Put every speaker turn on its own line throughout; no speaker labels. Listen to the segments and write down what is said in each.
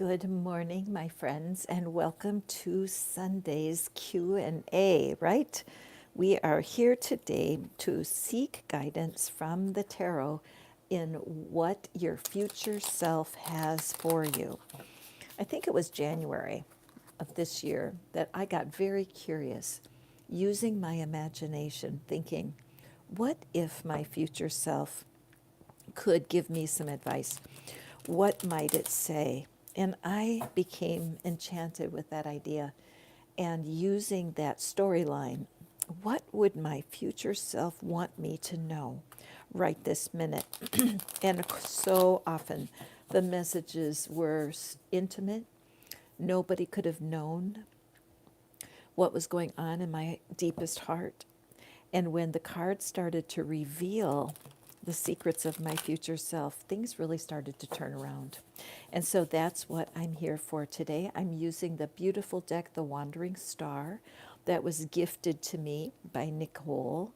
Good morning, my friends, and welcome to Sunday's Q&A, right? We are here today to seek guidance from the tarot in what your future self has for you. I think it was January of this year that I got very curious, using my imagination, thinking, what if my future self could give me some advice? What might it say? And I became enchanted with that idea and using that storyline. What would my future self want me to know right this minute? And so often the messages were intimate. Nobody could have known what was going on in my deepest heart. And when the cards started to reveal the secrets of my future self, things really started to turn around. And so that's what I'm here for today. I'm using the beautiful deck, The Wandering Star, that was gifted to me by Nicole,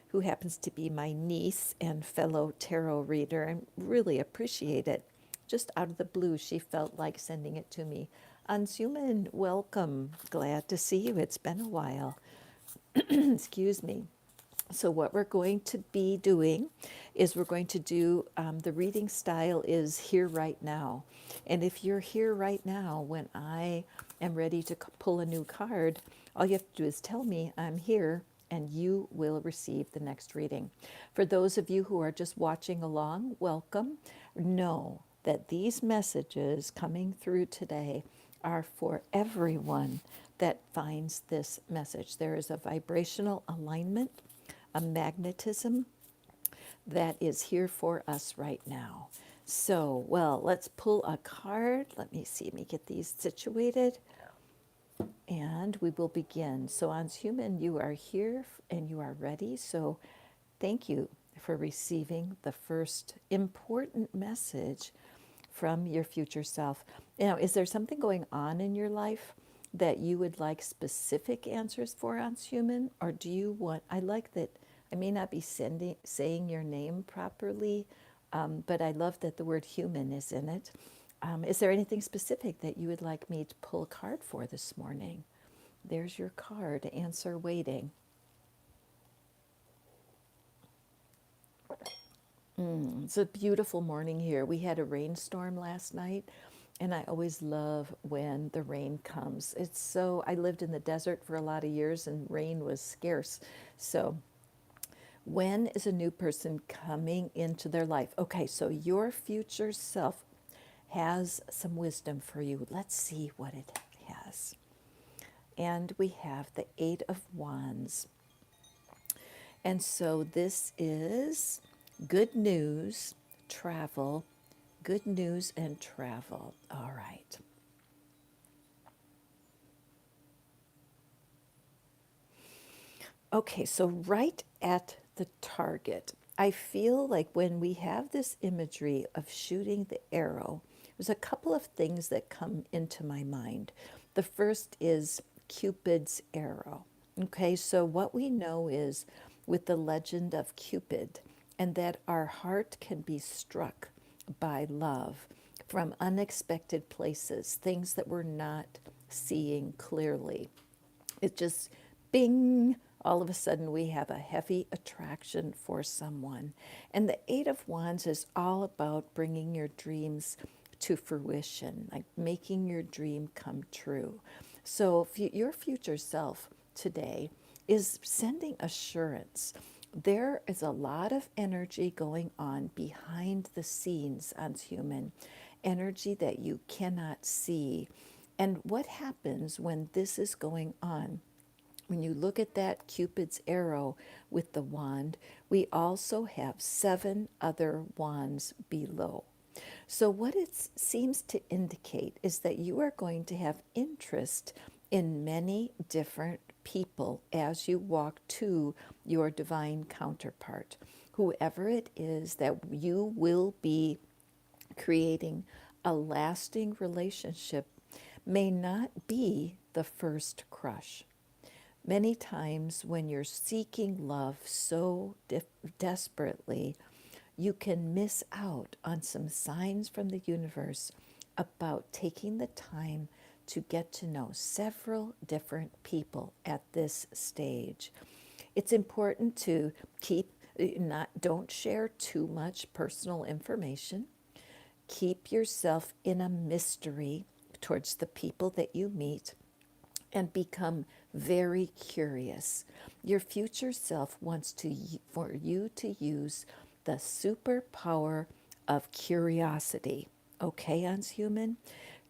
who happens to be my niece and fellow tarot reader. I really appreciate it. Just out of the blue, she felt like sending it to me. Anshuman, welcome. Glad to see you. It's been a while. Excuse me. So what we're going to be doing is we're going to do, the reading style is here right now. And if you're here right now when I am ready to pull a new card, all you have to do is tell me I'm here and you will receive the next reading. For those of you who are just watching along, welcome. Know that these messages coming through today are for everyone that finds this message. There is a vibrational alignment, a magnetism that is here for us right now. So, well, let's pull a card. Let me see, let me get these situated. And we will begin. So, Anshuman, you are here and you are ready. So, thank you for receiving the first important message from your future self. Now, is there something going on in your life that you would like specific answers for, Anshuman? Or do you want, I like that I may not be saying your name properly, but I love that the word human is in it. Is there anything specific that you would like me to pull a card for this morning? There's your card, answer waiting. It's a beautiful morning here. We had a rainstorm last night, and I always love when the rain comes. It's so, I lived in the desert for a lot of years, and rain was scarce. So, when is a new person coming into their life? Okay, so your future self has some wisdom for you. Let's see what it has. And we have the Eight of Wands. And so this is good news, travel, good news and travel. All right. Okay, so right at the target, I feel like when we have this imagery of shooting the arrow, there's a couple of things that come into my mind. The first is Cupid's arrow. Okay, so what we know is with the legend of Cupid, and that our heart can be struck by love from unexpected places, things that we're not seeing clearly. It just bing, all of a sudden we have a heavy attraction for someone. And the Eight of Wands is all about bringing your dreams to fruition, like making your dream come true. So if your future self today is sending assurance. There is a lot of energy going on behind the scenes on human, energy that you cannot see. And what happens when this is going on? When you look at that Cupid's arrow with the wand, we also have 7 other wands below. So what it seems to indicate is that you are going to have interest in many different people as you walk to your divine counterpart, whoever it is that you will be creating a lasting relationship may not be the first crush. Many times when you're seeking love so desperately, you can miss out on some signs from the universe about taking the time to get to know several different people at this stage. It's important to keep not don't share too much personal information. Keep yourself in a mystery towards the people that you meet and become very curious. Your future self wants for you to use the superpower of curiosity. Okay, Human?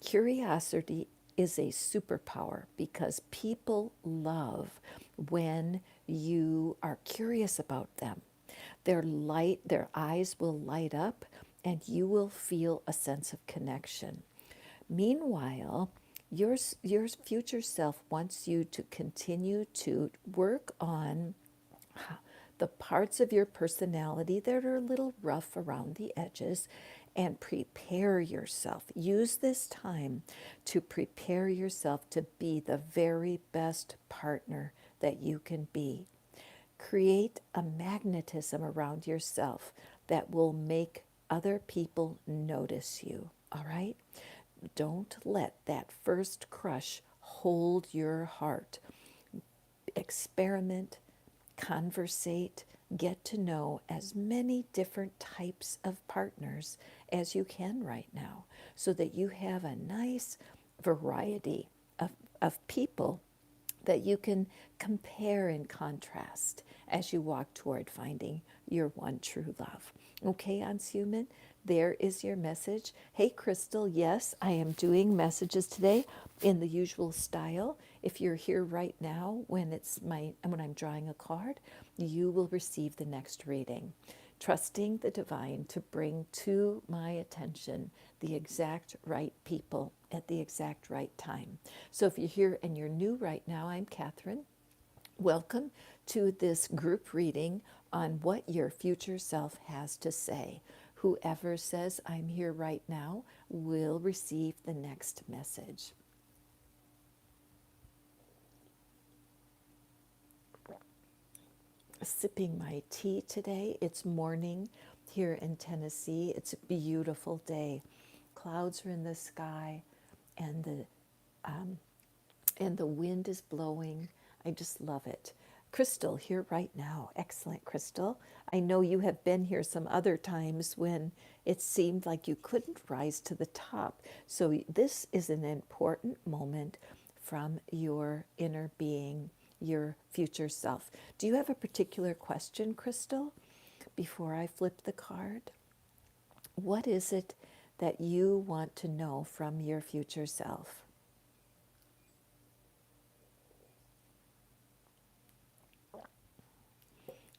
Curiosity is a superpower because people love when you are curious about them. Their eyes will light up and you will feel a sense of connection. Meanwhile, your future self wants you to continue to work on the parts of your personality that are a little rough around the edges and prepare yourself. Use this time to prepare yourself to be the very best partner that you can be. Create a magnetism around yourself that will make other people notice you, all right? Don't let that first crush hold your heart. Experiment, conversate, get to know as many different types of partners as you can right now so that you have a nice variety of people that you can compare and contrast as you walk toward finding your one true love. Okay, Human, there is your message. Hey, Crystal, yes, I am doing messages today in the usual style. If you're here right now when I'm drawing a card, you will receive the next reading. Trusting the divine to bring to my attention the exact right people at the exact right time. So if you're here and you're new right now, I'm Catherine. Welcome to this group reading on what your future self has to say. Whoever says I'm here right now will receive the next message. Sipping my tea today. It's morning here in Tennessee. It's a beautiful day. Clouds are in the sky, and the wind is blowing. I just love it. Crystal here right now. Excellent, Crystal. I know you have been here some other times when it seemed like you couldn't rise to the top. So this is an important moment from your inner being, your future self. Do you have a particular question, Crystal, before I flip the card? What is it that you want to know from your future self?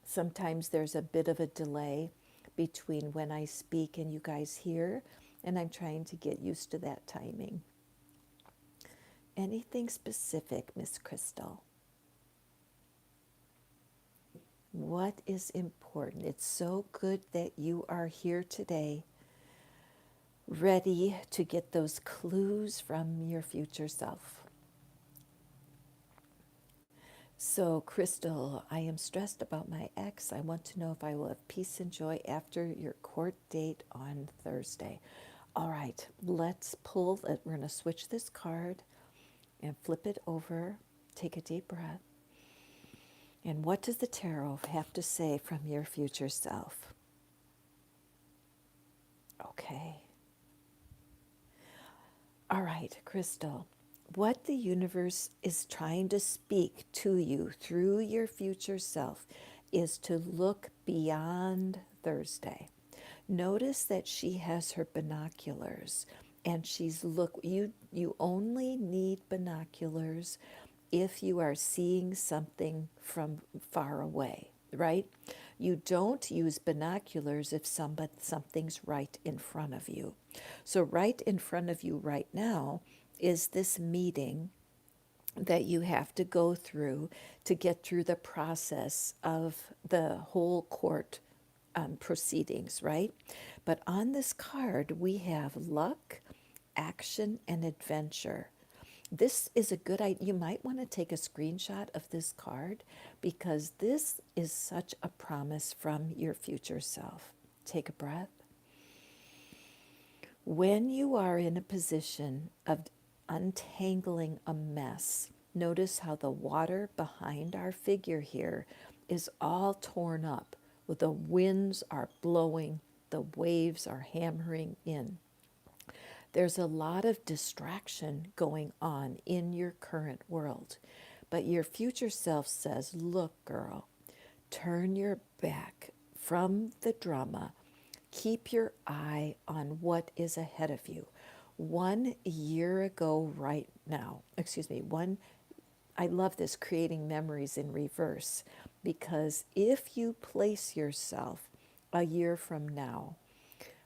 Sometimes there's a bit of a delay between when I speak and you guys hear, and I'm trying to get used to that timing. Anything specific, Miss Crystal? What is important? It's so good that you are here today, ready to get those clues from your future self. So, Crystal, I am stressed about my ex. I want to know if I will have peace and joy after your court date on Thursday. All right, let's pull it. We're going to switch this card and flip it over. Take a deep breath. And what does the tarot have to say from your future self? Okay. All right, Crystal, what the universe is trying to speak to you through your future self is to look beyond Thursday. Notice that she has her binoculars and you only need binoculars if you are seeing something from far away, right? You don't use binoculars if something's right in front of you. So right in front of you right now is this meeting that you have to go through to get through the process of the whole court proceedings, right? But on this card, we have luck, action, and adventure. This is a good idea. You might want to take a screenshot of this card because this is such a promise from your future self. Take a breath. When you are in a position of untangling a mess, notice how the water behind our figure here is all torn up. The winds are blowing, the waves are hammering in. There's a lot of distraction going on in your current world. But your future self says, look, girl, turn your back from the drama. Keep your eye on what is ahead of you. 1 year ago, right now, I love this, creating memories in reverse, because if you place yourself a year from now,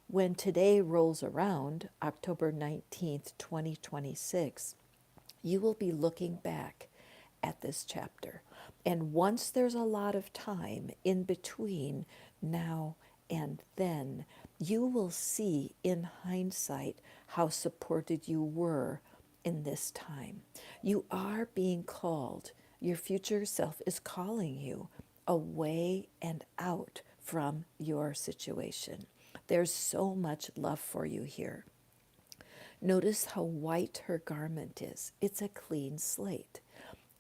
when today rolls around, October 19th, 2026, you will be looking back at this chapter. And once there's a lot of time in between now and then, you will see in hindsight how supported you were in this time. You are being called. Your future self is calling you away and out from your situation. There's so much love for you here. Notice how white her garment is. It's a clean slate.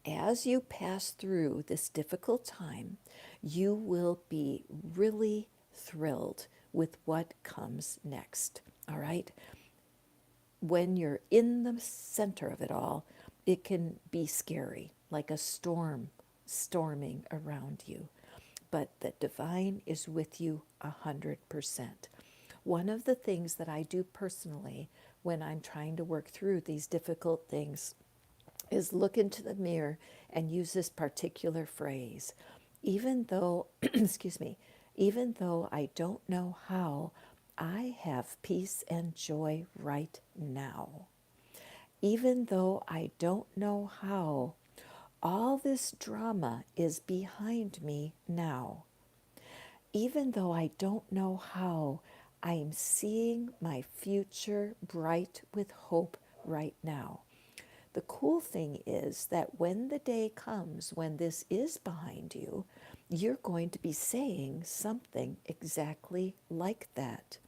As you pass through this difficult time, you will be really thrilled with what comes next. All right? When you're in the center of it all, it can be scary, like a storm storming around you. But the divine is with you 100%. One of the things that I do personally when I'm trying to work through these difficult things is look into the mirror and use this particular phrase. Even though, excuse me, even though I don't know how, I have peace and joy right now. Even though I don't know how, all this drama is behind me now. Even though I don't know how, I am seeing my future bright with hope right now. The cool thing is that when the day comes when this is behind you, you're going to be saying something exactly like that.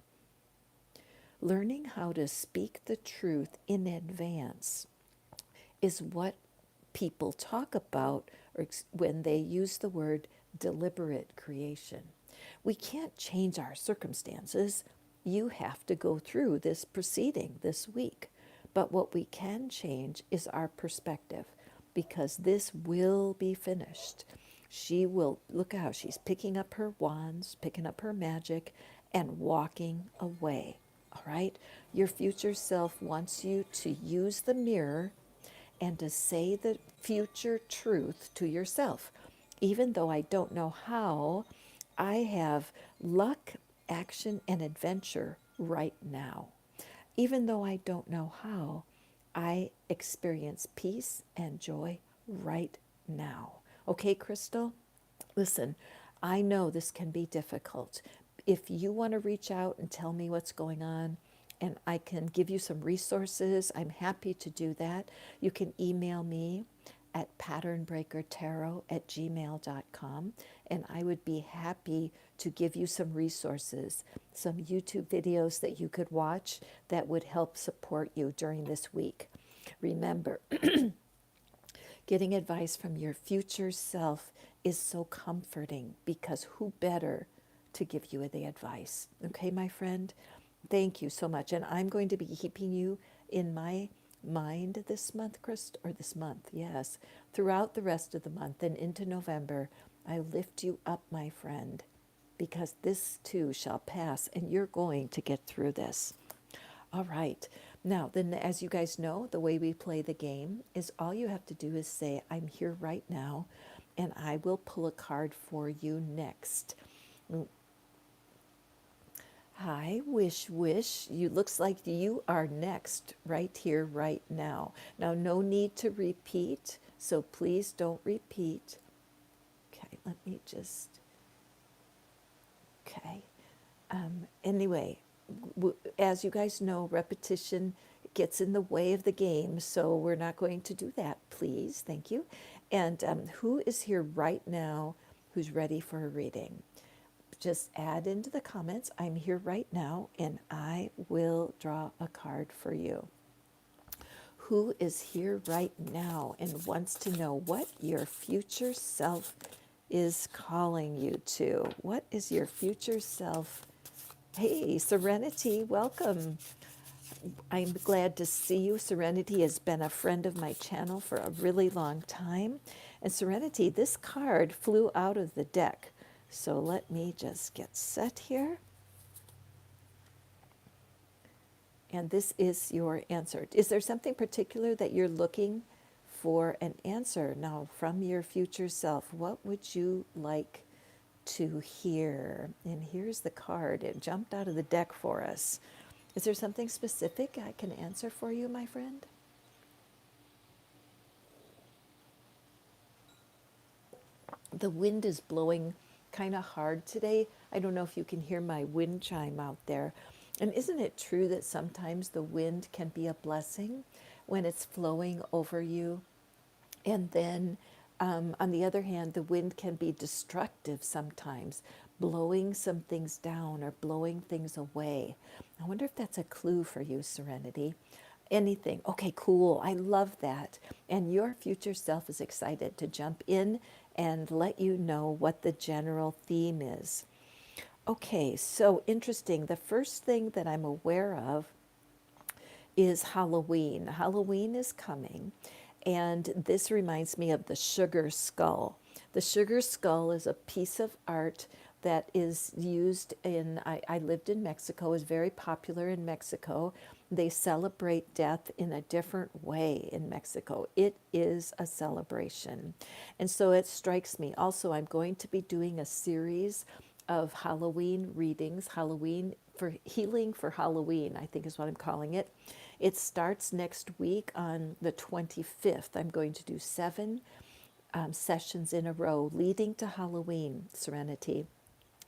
Learning how to speak the truth in advance is what people talk about when they use the word deliberate creation. We can't change our circumstances. You have to go through this proceeding this week. But what we can change is our perspective, because this will be finished. She will, look how she's picking up her wands, picking up her magic, and walking away. All right? Your future self wants you to use the mirror and to say the future truth to yourself. Even though I don't know how, I have luck, action, and adventure right now. Even though I don't know how, I experience peace and joy right now. Okay, Crystal? Listen, I know this can be difficult. If you want to reach out and tell me what's going on, and I can give you some resources, I'm happy to do that. You can email me at patternbreakertarot@gmail.com, and I would be happy to give you some resources, some YouTube videos that you could watch that would help support you during this week. Remember, getting advice from your future self is so comforting, because who better to give you the advice? Okay, my friend? Thank you so much. And I'm going to be keeping you in my mind this month, yes, throughout the rest of the month and into November. I lift you up, my friend, because this too shall pass, and you're going to get through this. All right. Now, then, as you guys know, the way we play the game is all you have to do is say, I'm here right now, and I will pull a card for you next. Hi, Wish. You looks like you are next, right here, right now. Now, no need to repeat, so please don't repeat. Okay, let me just. Okay. Anyway, as you guys know, repetition gets in the way of the game, so we're not going to do that, please. Thank you. And who is here right now who's ready for a reading? just add into the comments, I'm here right now, and I will draw a card for you. Who is here right now and wants to know what your future self is calling you to? What is your future self? Hey, Serenity, welcome. I'm glad to see you. Serenity has been a friend of my channel for a really long time. And Serenity, this card flew out of the deck. So let me just get set here. And this is your answer. Is there something particular that you're looking for an answer now from your future self? What would you like to hear? And here's the card. It jumped out of the deck for us. Is there something specific I can answer for you, my friend? The wind is blowing kind of hard today. I don't know if you can hear my wind chime out there. And isn't it true that sometimes the wind can be a blessing when it's flowing over you? And then, on the other hand, the wind can be destructive sometimes, blowing some things down or blowing things away. I wonder if that's a clue for you, Serenity. Anything. Okay, cool. I love that. And your future self is excited to jump in and let you know what the general theme is. Okay, so interesting. The first thing that I'm aware of is Halloween. Halloween is coming, and this reminds me of the sugar skull. The sugar skull is a piece of art that is used in, I lived in Mexico, is very popular in Mexico. They celebrate death in a different way in Mexico. It is a celebration. And so it strikes me. Also, I'm going to be doing a series of Halloween readings, Halloween for healing for Halloween, I think is what I'm calling it. It starts next week on the 25th. I'm going to do 7 sessions in a row leading to Halloween, Serenity.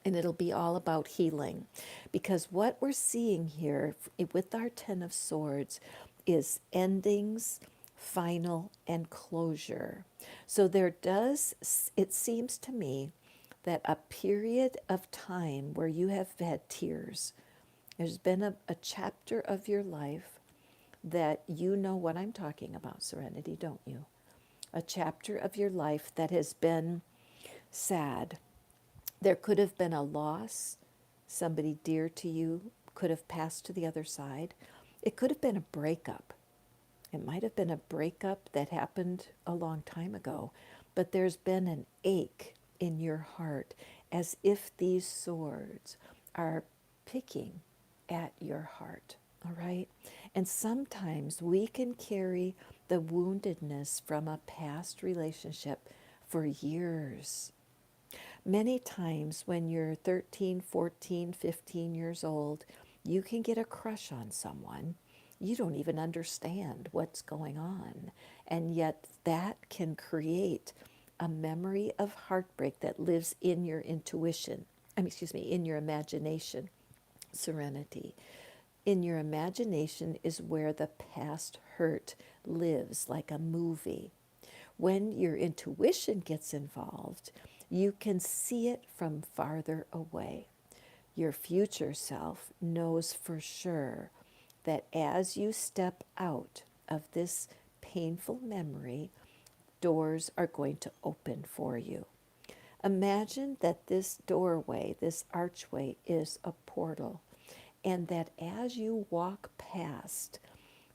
And it'll be all about healing. Because what we're seeing here with our Ten of Swords is endings, final, and closure. So there does, it seems to me, that a period of time where you have had tears, there's been a chapter of your life that you know what I'm talking about, Serenity, don't you? A chapter of your life that has been sad. There could have been a loss. Somebody dear to you could have passed to the other side. It could have been a breakup. It might have been a breakup that happened a long time ago, but there's been an ache in your heart as if these swords are picking at your heart, all right? And sometimes we can carry the woundedness from a past relationship for years. Many times when you're 13, 14, 15 years old, you can get a crush on someone. You don't even understand what's going on. And yet that can create a memory of heartbreak that lives in your intuition. In your imagination, Serenity. In your imagination is where the past hurt lives like a movie. When your intuition gets involved, you can see it from farther away. Your future self knows for sure that as you step out of this painful memory, doors are going to open for you. Imagine that this doorway, this archway, is a portal, and that as you walk past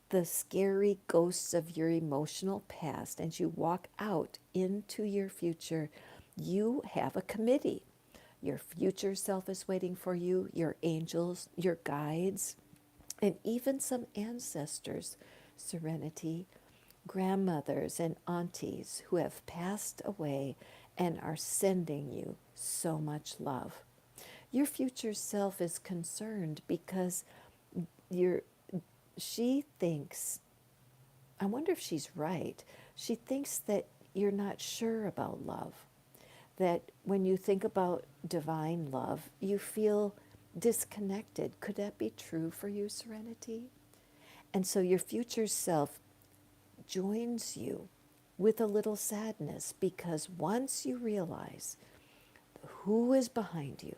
the scary ghosts of your emotional past, as you walk out into your future, you have a committee. Your future self is waiting for you, your angels, your guides, and even some ancestors, Serenity, grandmothers and aunties who have passed away and are sending you so much love. Your future self is concerned because she thinks, I wonder if she's right, she thinks that you're not sure about love. That when you think about divine love, you feel disconnected. Could that be true for you, Serenity? And so your future self joins you with a little sadness because once you realize who is behind you,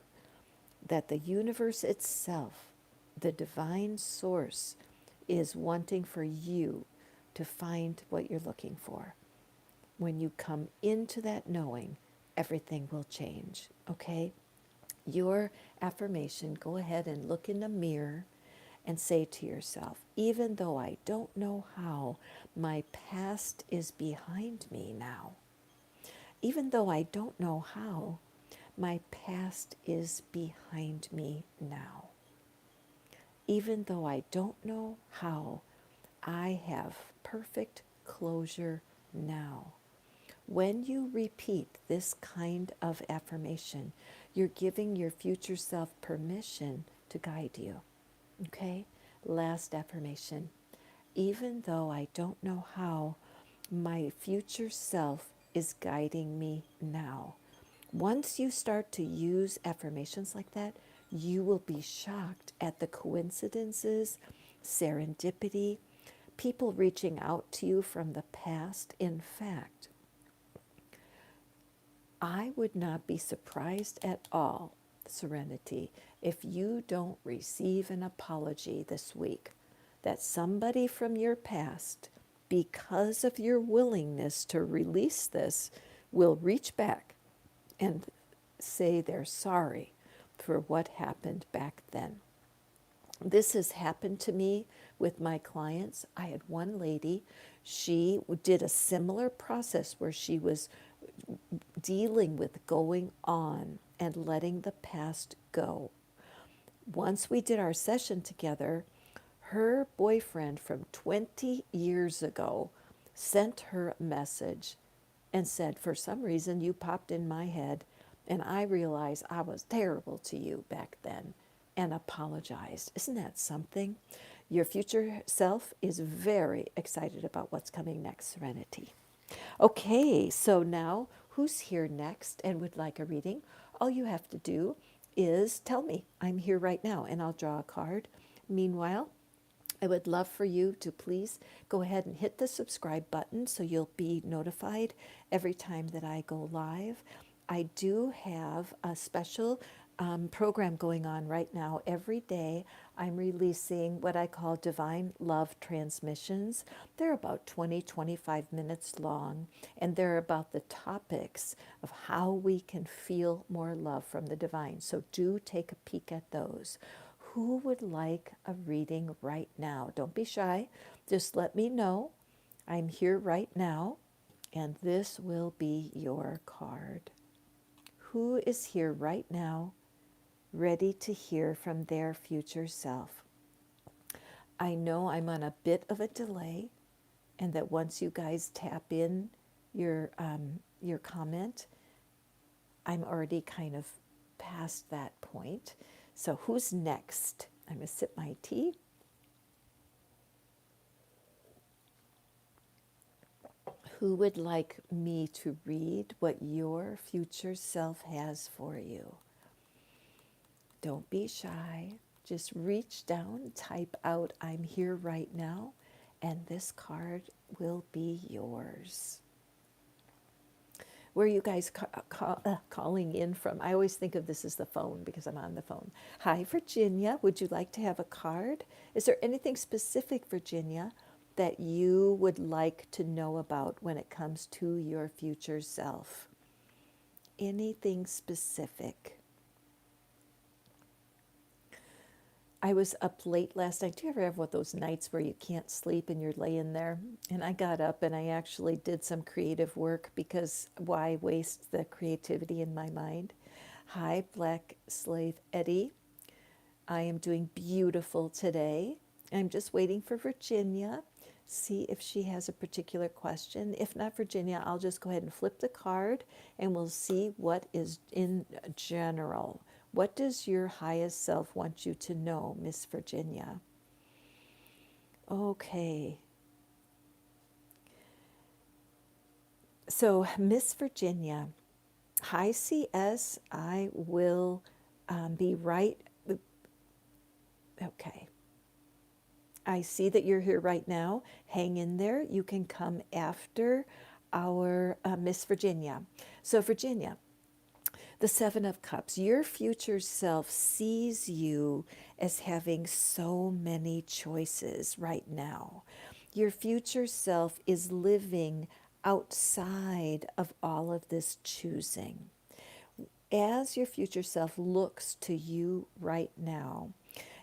that the universe itself, the divine source, is wanting for you to find what you're looking for. When you come into that knowing, everything will change, okay? Your affirmation, go ahead and look in the mirror and say to yourself, even though I don't know how, my past is behind me now. Even though I don't know how, my past is behind me now. Even though I don't know how, I have perfect closure now. When you repeat this kind of affirmation, you're giving your future self permission to guide you. Okay? Last affirmation. Even though I don't know how, my future self is guiding me now. Once you start to use affirmations like that, you will be shocked at the coincidences, serendipity, people reaching out to you from the past. In fact, I would not be surprised at all, Serenity, if you don't receive an apology this week that somebody from your past, because of your willingness to release this, will reach back and say they're sorry for what happened back then. This has happened to me with my clients. I had one lady, she did a similar process where she was dealing with going on and letting the past go. Once we did our session together, her boyfriend from 20 years ago sent her a message and said, for some reason, you popped in my head, and I realized I was terrible to you back then and apologized. Isn't that something? Your future self is very excited about what's coming next, Serenity. Okay, so now who's here next and would like a reading? All you have to do is tell me I'm here right now and I'll draw a card. Meanwhile, I would love for you to please go ahead and hit the subscribe button so you'll be notified every time that I go live. I do have a special program going on right now. Every day I'm releasing what I call Divine Love Transmissions. They're about 20-25 minutes long, and they're about the topics of how we can feel more love from the divine. So do take a peek at those. Who would like a reading right now? Don't be shy. Just let me know. I'm here right now, and this will be your card. Who is here right now, ready to hear from their future self? I know I'm on a bit of a delay, and that once you guys tap in your comment, I'm already kind of past that point. So who's next? I'm going to sip my tea. Who would like me to read what your future self has for you? Don't be shy. Just reach down, type out, I'm here right now, and this card will be yours. Where are you guys calling in from? I always think of this as the phone because I'm on the phone. Hi, Virginia. Would you like to have a card? Is there anything specific, Virginia, that you would like to know about when it comes to your future self? Anything specific? I was up late last night. Do you ever have one of those nights where you can't sleep and you're laying there? And I got up and I actually did some creative work because why waste the creativity in my mind? Hi, Black Slave Eddie. I am doing beautiful today. I'm just waiting for Virginia. See if she has a particular question. If not, Virginia, I'll just go ahead and flip the card and we'll see what is in general. What does your highest self want you to know, Miss Virginia? Okay. So, Miss Virginia, hi CS, I will be right. Okay. I see that you're here right now. Hang in there. You can come after our Miss Virginia. So, Virginia, The Seven of Cups. Your future self sees you as having so many choices right now. Your future self is living outside of all of this choosing. As your future self looks to you right now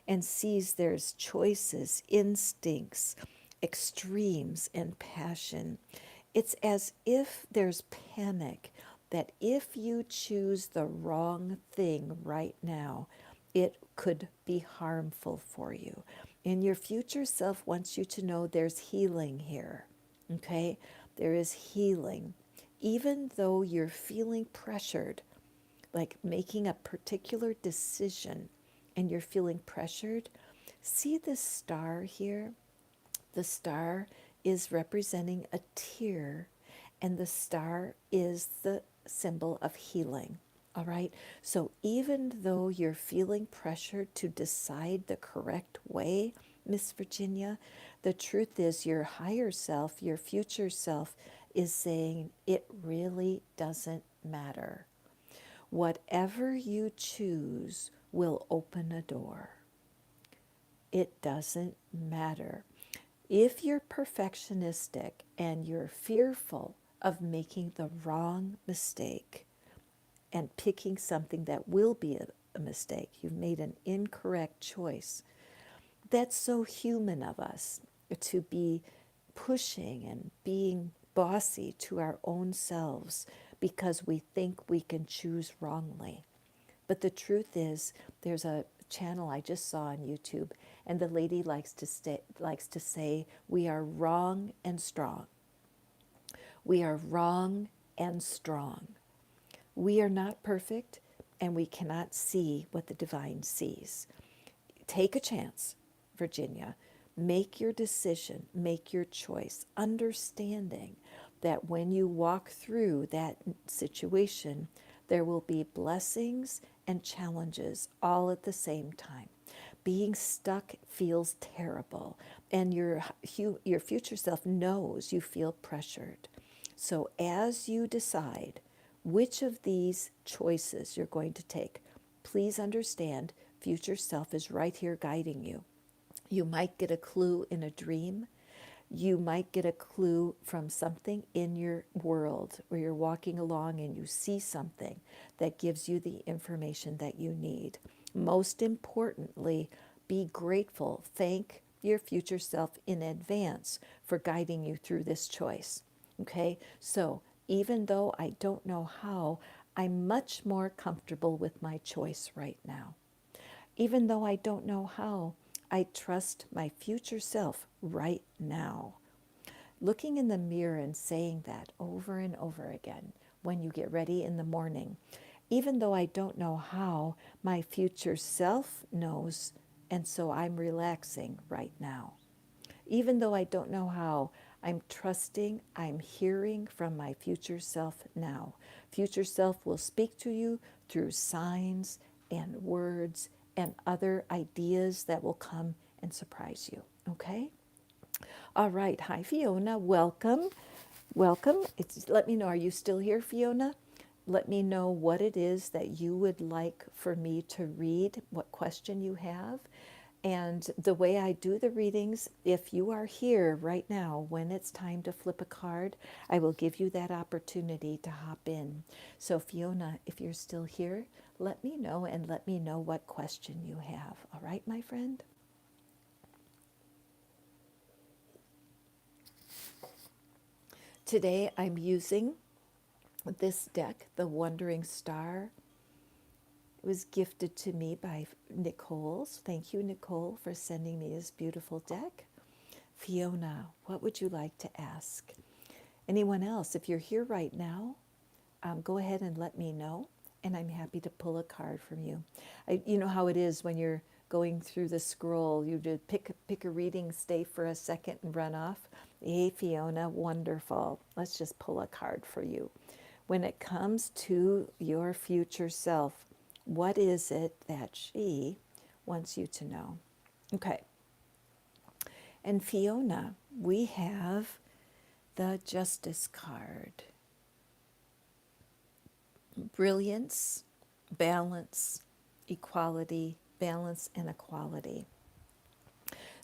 and sees there's choices, instincts, extremes, and passion, it's as if there's panic that if you choose the wrong thing right now, it could be harmful for you. And your future self wants you to know there's healing here, okay? There is healing. Even though you're feeling pressured, like making a particular decision and you're feeling pressured, see this star here? The star is representing a tear, and the star is the symbol of healing. All right. So even though you're feeling pressured to decide the correct way, Miss Virginia, the truth is your higher self, your future self, is saying it really doesn't matter. Whatever you choose will open a door. It doesn't matter. If you're perfectionistic and you're fearful of making the wrong mistake and picking something that will be a mistake, you've made an incorrect choice, that's so human of us to be pushing and being bossy to our own selves because we think we can choose wrongly. But the truth is, there's a channel I just saw on YouTube, and the lady likes to say, we are wrong and strong. We are wrong and strong. We are not perfect, and we cannot see what the divine sees. Take a chance, Virginia. Make your decision, make your choice, understanding that when you walk through that situation, there will be blessings and challenges all at the same time. Being stuck feels terrible, and your future self knows you feel pressured. So as you decide which of these choices you're going to take, please understand future self is right here guiding you. You might get a clue in a dream. You might get a clue from something in your world where you're walking along and you see something that gives you the information that you need. Most importantly, be grateful. Thank your future self in advance for guiding you through this choice. Okay? So, even though I don't know how, I'm much more comfortable with my choice right now. Even though I don't know how, I trust my future self right now. Looking in the mirror and saying that over and over again when you get ready in the morning. Even though I don't know how, my future self knows, and so I'm relaxing right now. Even though I don't know how, I'm trusting, I'm hearing from my future self now. Future self will speak to you through signs and words and other ideas that will come and surprise you. Okay? All right. Hi, Fiona. Welcome. Welcome. Let me know. Are you still here, Fiona? Let me know what it is that you would like for me to read, what question you have. And the way I do the readings, if you are here right now, when it's time to flip a card, I will give you that opportunity to hop in. So Fiona, if you're still here, let me know and let me know what question you have. All right, my friend? Today I'm using this deck, the Wandering Star. It was gifted to me by Nicole. Thank you, Nicole, for sending me this beautiful deck. Fiona, what would you like to ask? Anyone else, if you're here right now, go ahead and let me know, and I'm happy to pull a card from you. You know how it is when you're going through the scroll, you do pick a reading, stay for a second, and run off. Hey, Fiona, wonderful. Let's just pull a card for you. When it comes to your future self, what is it that she wants you to know? Okay. And Fiona, we have the Justice card. Brilliance, balance, equality, balance and equality.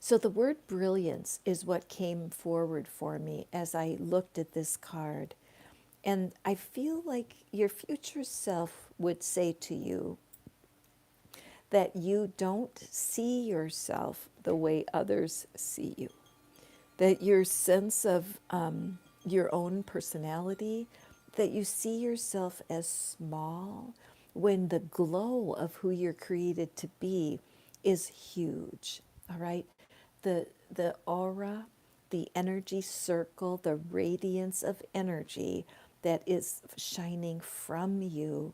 So the word brilliance is what came forward for me as I looked at this card. And I feel like your future self would say to you that you don't see yourself the way others see you, that your sense of your own personality, that you see yourself as small when the glow of who you're created to be is huge. All right, the aura, the energy circle, the radiance of energy that is shining from you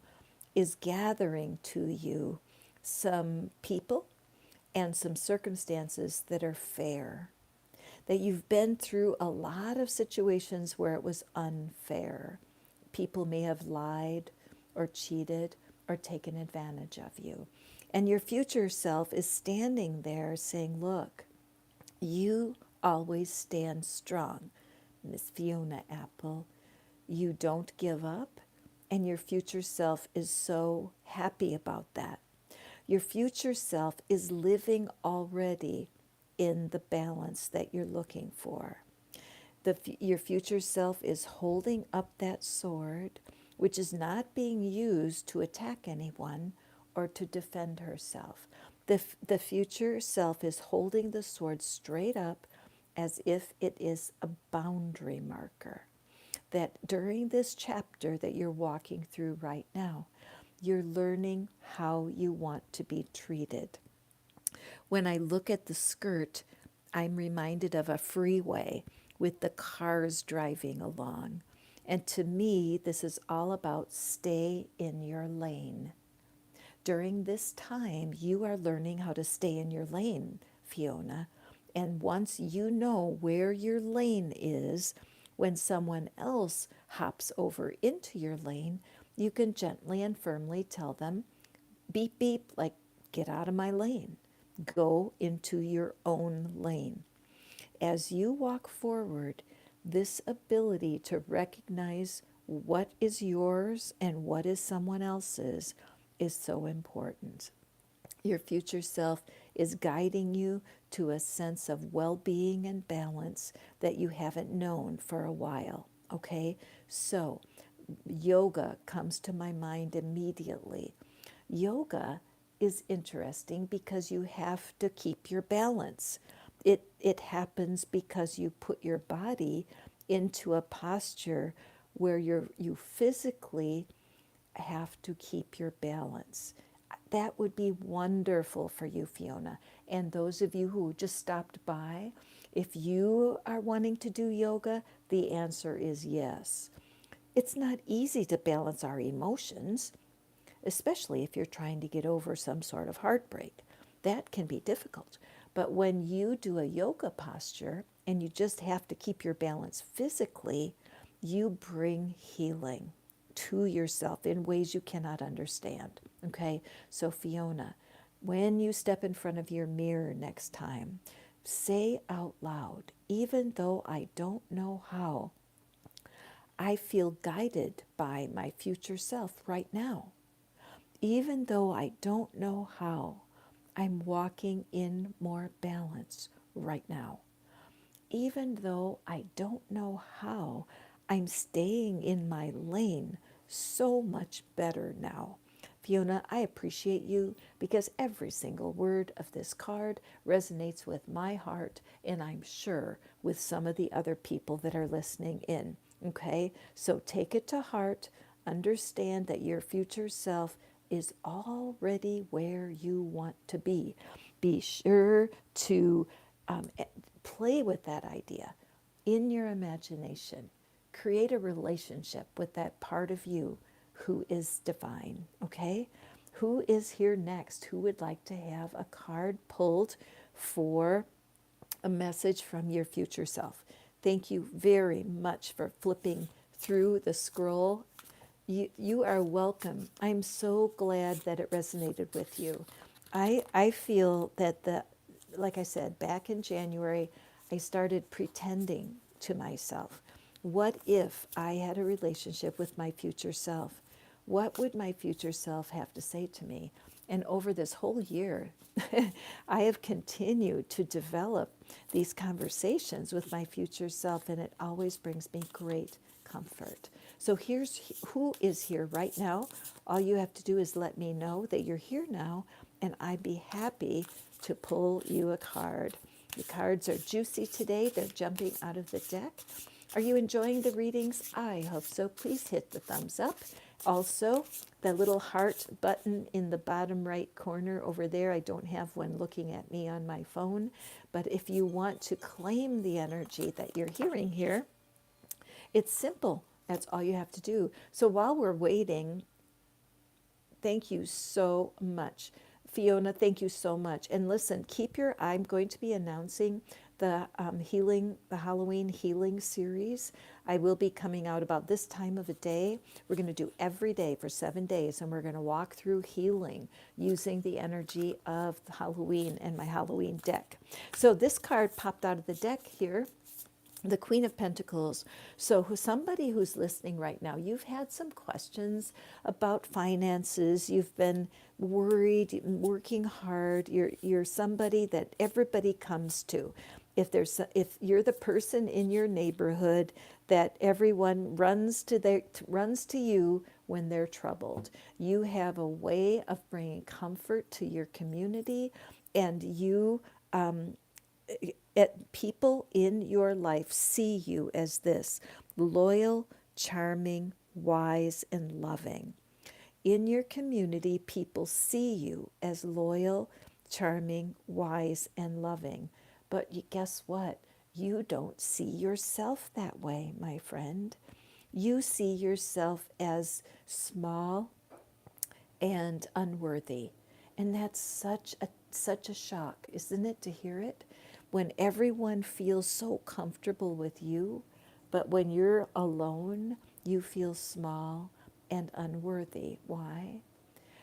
is gathering to you some people and some circumstances that are fair, that you've been through a lot of situations where it was unfair. People may have lied or cheated or taken advantage of you. And your future self is standing there saying, look, you always stand strong, Miss Fiona Apple. You don't give up, and your future self is so happy about that. Your future self is living already in the balance that you're looking for. Your future self is holding up that sword, which is not being used to attack anyone or to defend herself. The future self is holding the sword straight up as if it is a boundary marker. That during this chapter that you're walking through right now, you're learning how you want to be treated. When I look at the skirt, I'm reminded of a freeway with the cars driving along. And to me, this is all about stay in your lane. During this time, you are learning how to stay in your lane, Fiona. And once you know where your lane is, when someone else hops over into your lane, you can gently and firmly tell them, beep, beep, like, get out of my lane. Go into your own lane. As you walk forward, this ability to recognize what is yours and what is someone else's is so important. Your future self is guiding you to a sense of well being and balance that you haven't known for a while. Okay? So, yoga comes to my mind immediately. Yoga is interesting because you have to keep your balance. It happens because you put your body into a posture where you physically have to keep your balance. That would be wonderful for you, Fiona. And those of you who just stopped by, if you are wanting to do yoga, the answer is yes. It's not easy to balance our emotions, especially if you're trying to get over some sort of heartbreak. That can be difficult. But when you do a yoga posture and you just have to keep your balance physically, you bring healing to yourself in ways you cannot understand. Okay? So, Fiona, when you step in front of your mirror next time, say out loud, even though I don't know how, I feel guided by my future self right now. Even though I don't know how, I'm walking in more balance right now. Even though I don't know how, I'm staying in my lane so much better now. Fiona, I appreciate you because every single word of this card resonates with my heart, and I'm sure with some of the other people that are listening in. Okay? So take it to heart. Understand that your future self is already where you want to be. Be sure to play with that idea in your imagination. Create a relationship with that part of you who is divine, okay? Who is here next? Who would like to have a card pulled for a message from your future self? Thank you very much for flipping through the scroll. You are welcome. I'm so glad that it resonated with you. I feel that like I said, back in January, I started pretending to myself. What if I had a relationship with my future self? What would my future self have to say to me? And over this whole year, I have continued to develop these conversations with my future self, and it always brings me great comfort. So here's who is here right now. All you have to do is let me know that you're here now, and I'd be happy to pull you a card. The cards are juicy today. They're jumping out of the deck. Are you enjoying the readings? I hope so. Please hit the thumbs up. Also, the little heart button in the bottom right corner over there, I don't have one looking at me on my phone, but if you want to claim the energy that you're hearing here, it's simple. That's all you have to do. So while we're waiting, thank you so much. Fiona, thank you so much. And listen, I'm going to be announcing the Halloween healing series. I will be coming out about this time of the day. We're going to do every day for 7 days, and we're going to walk through healing using the energy of Halloween and my Halloween deck. So this card popped out of the deck here, the Queen of Pentacles. So somebody who's listening right now, you've had some questions about finances. You've been worried, working hard. You're somebody that everybody comes to. If you're the person in your neighborhood that everyone runs to you when they're troubled, you have a way of bringing comfort to your community, and people in your life see you as this loyal, charming, wise, and loving. In your community, people see you as loyal, charming, wise, and loving. But guess what? You don't see yourself that way, my friend. You see yourself as small and unworthy. And that's such a shock, isn't it, to hear it? When everyone feels so comfortable with you, but when you're alone, you feel small and unworthy. Why?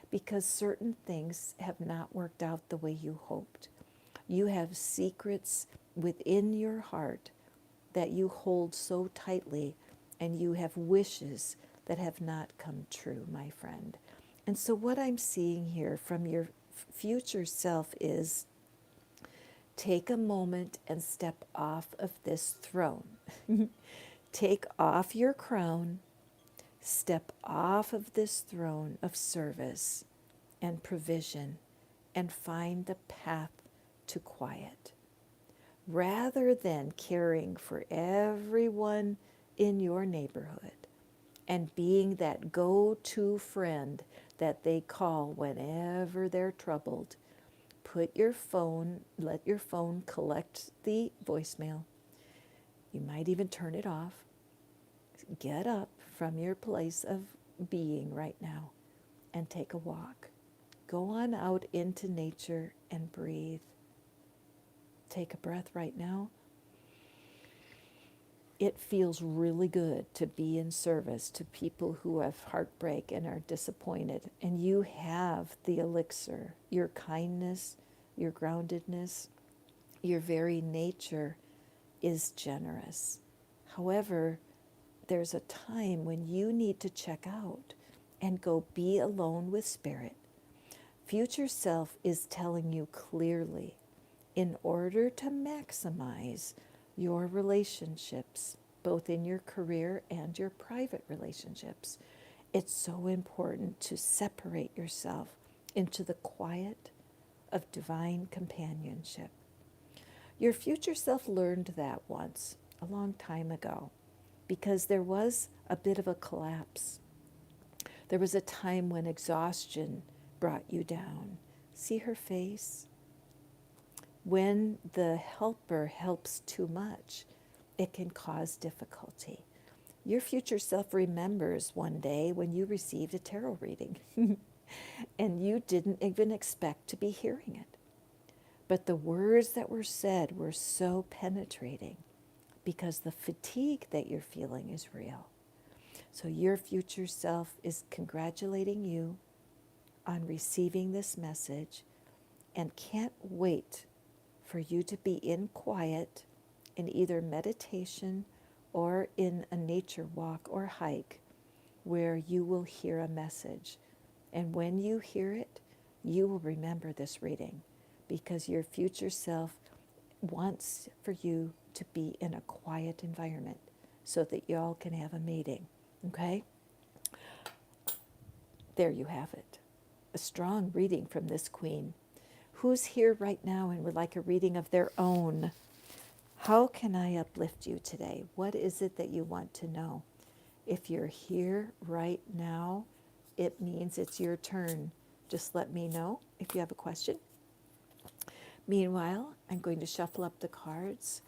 Because certain things have not worked out the way you hoped. You have secrets within your heart that you hold so tightly, and you have wishes that have not come true, my friend. And so what I'm seeing here from your future self is, take a moment and step off of this throne. Take off your crown, step off of this throne of service and provision, and find the path to quiet. Rather than caring for everyone in your neighborhood and being that go-to friend that they call whenever they're troubled, let your phone collect the voicemail. You might even turn it off. Get up from your place of being right now and take a walk. Go on out into nature and breathe. Take a breath right now. It feels really good to be in service to people who have heartbreak and are disappointed. And you have the elixir, your kindness, your groundedness, your very nature is generous. However, there's a time when you need to check out and go be alone with spirit. Future self is telling you clearly, in order to maximize your relationships, both in your career and your private relationships, it's so important to separate yourself into the quiet of divine companionship. Your future self learned that once, a long time ago, because there was a bit of a collapse. There was a time when exhaustion brought you down. See her face? When the helper helps too much, it can cause difficulty. Your future self remembers one day when you received a tarot reading and you didn't even expect to be hearing it. But the words that were said were so penetrating because the fatigue that you're feeling is real. So your future self is congratulating you on receiving this message and can't wait for you to be in quiet in either meditation or in a nature walk or hike where you will hear a message. And when you hear it, you will remember this reading because your future self wants for you to be in a quiet environment so that y'all can have a meeting. Okay? There you have it. A strong reading from this queen. Who's here right now and would like a reading of their own? How can I uplift you today? What is it that you want to know? If you're here right now, it means it's your turn. Just let me know if you have a question. Meanwhile, I'm going to shuffle up the cards.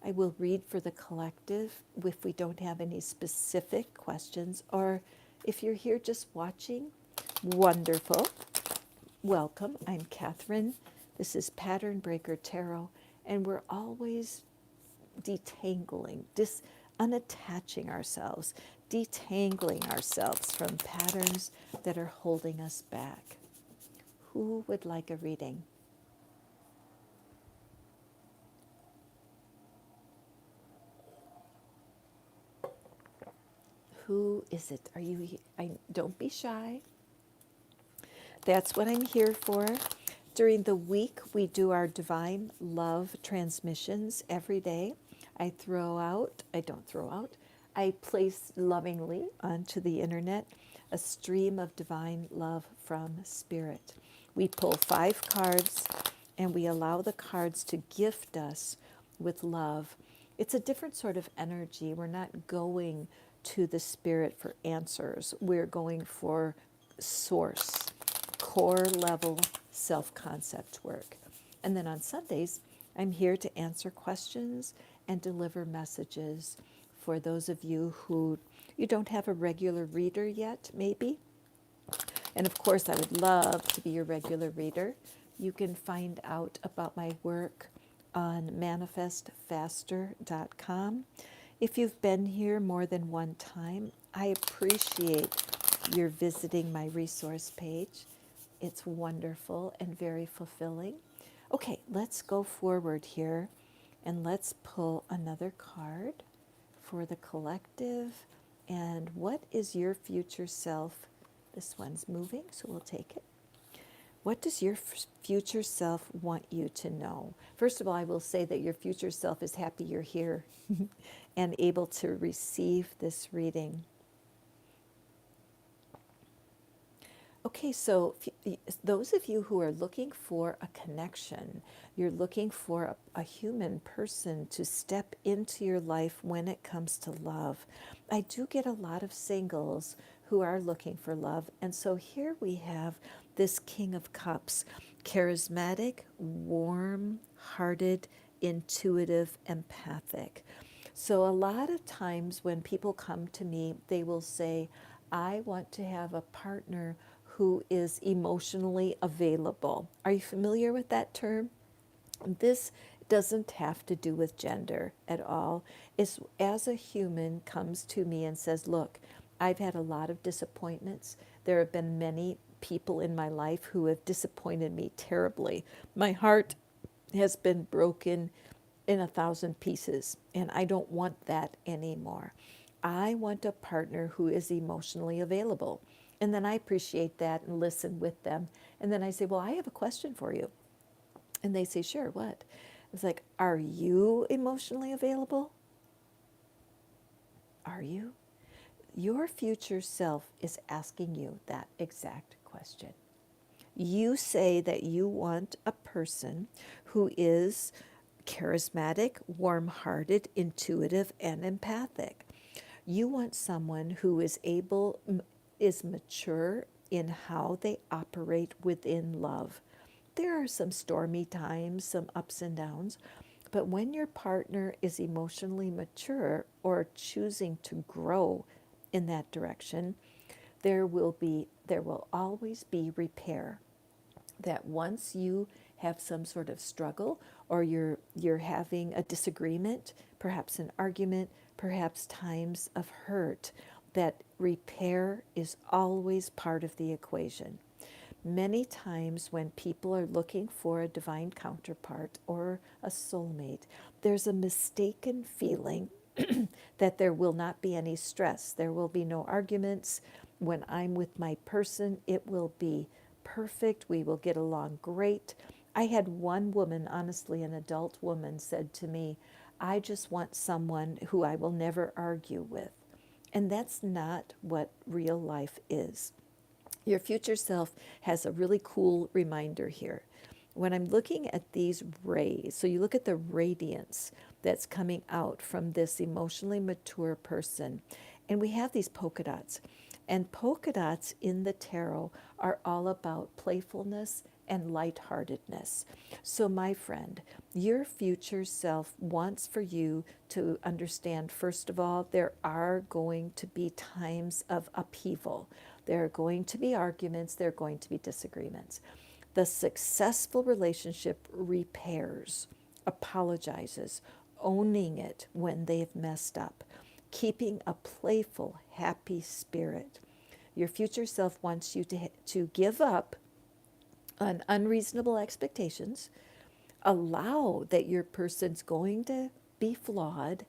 I will read for the collective if we don't have any specific questions, or if you're here just watching, wonderful. Welcome. I'm Catherine. This is Pattern Breaker Tarot, and we're always detangling, unattaching ourselves, detangling ourselves from patterns that are holding us back. Who would like a reading? Who is it? Are you here? Don't be shy. That's what I'm here for. During the week, we do our divine love transmissions every day. I don't throw out, I place lovingly onto the internet a stream of divine love from Spirit. We pull 5 cards and we allow the cards to gift us with love. It's a different sort of energy. We're not going to the Spirit for answers, we're going for source, core level self-concept work. And then on Sundays, I'm here to answer questions and deliver messages for those of you who you don't have a regular reader yet, maybe. And of course, I would love to be your regular reader. You can find out about my work on manifestfaster.com. If you've been here more than one time, I appreciate your visiting my resource page. It's wonderful and very fulfilling. Okay, let's go forward here and let's pull another card for the collective. And what is your future self? This one's moving, so we'll take it. What does your future self want you to know? First of all, I will say that your future self is happy you're here and able to receive this reading. Okay, so those of you who are looking for a connection, you're looking for a human person to step into your life when it comes to love. I do get a lot of singles who are looking for love. And so here we have this King of Cups, charismatic, warm-hearted, intuitive, empathic. So a lot of times when people come to me, they will say, I want to have a partner who is emotionally available. Are you familiar with that term? This doesn't have to do with gender at all. It's as a human comes to me and says, look, I've had a lot of disappointments. There have been many people in my life who have disappointed me terribly. My heart has been broken in 1,000 pieces, and I don't want that anymore. I want a partner who is emotionally available. And then I appreciate that and listen with them. And then I say, well, I have a question for you. And they say, sure, what? It's like, are you emotionally available? Are you? Your future self is asking you that exact question. You say that you want a person who is charismatic, warm-hearted, intuitive, and empathic. You want someone who is mature in how they operate within love. There are some stormy times, some ups and downs, but when your partner is emotionally mature or choosing to grow in that direction, there will always be repair. That once you have some sort of struggle or you're having a disagreement, perhaps an argument, perhaps times of hurt, that repair is always part of the equation. Many times when people are looking for a divine counterpart or a soulmate, there's a mistaken feeling that there will not be any stress. There will be no arguments. When I'm with my person, it will be perfect. We will get along great. I had one woman, honestly, an adult woman, said to me, I just want someone who I will never argue with. And that's not what real life is. Your future self has a really cool reminder here. When I'm looking at these rays, so you look at the radiance that's coming out from this emotionally mature person, and we have these polka dots. And polka dots in the tarot are all about playfulness and lightheartedness. So, my friend, your future self wants for you to understand, first of all, there are going to be times of upheaval. There are going to be arguments, there are going to be disagreements. The successful relationship repairs, apologizes, owning it when they've messed up, keeping a playful, happy spirit. Your future self wants you to give up on unreasonable expectations, allow that your person's going to be flawed,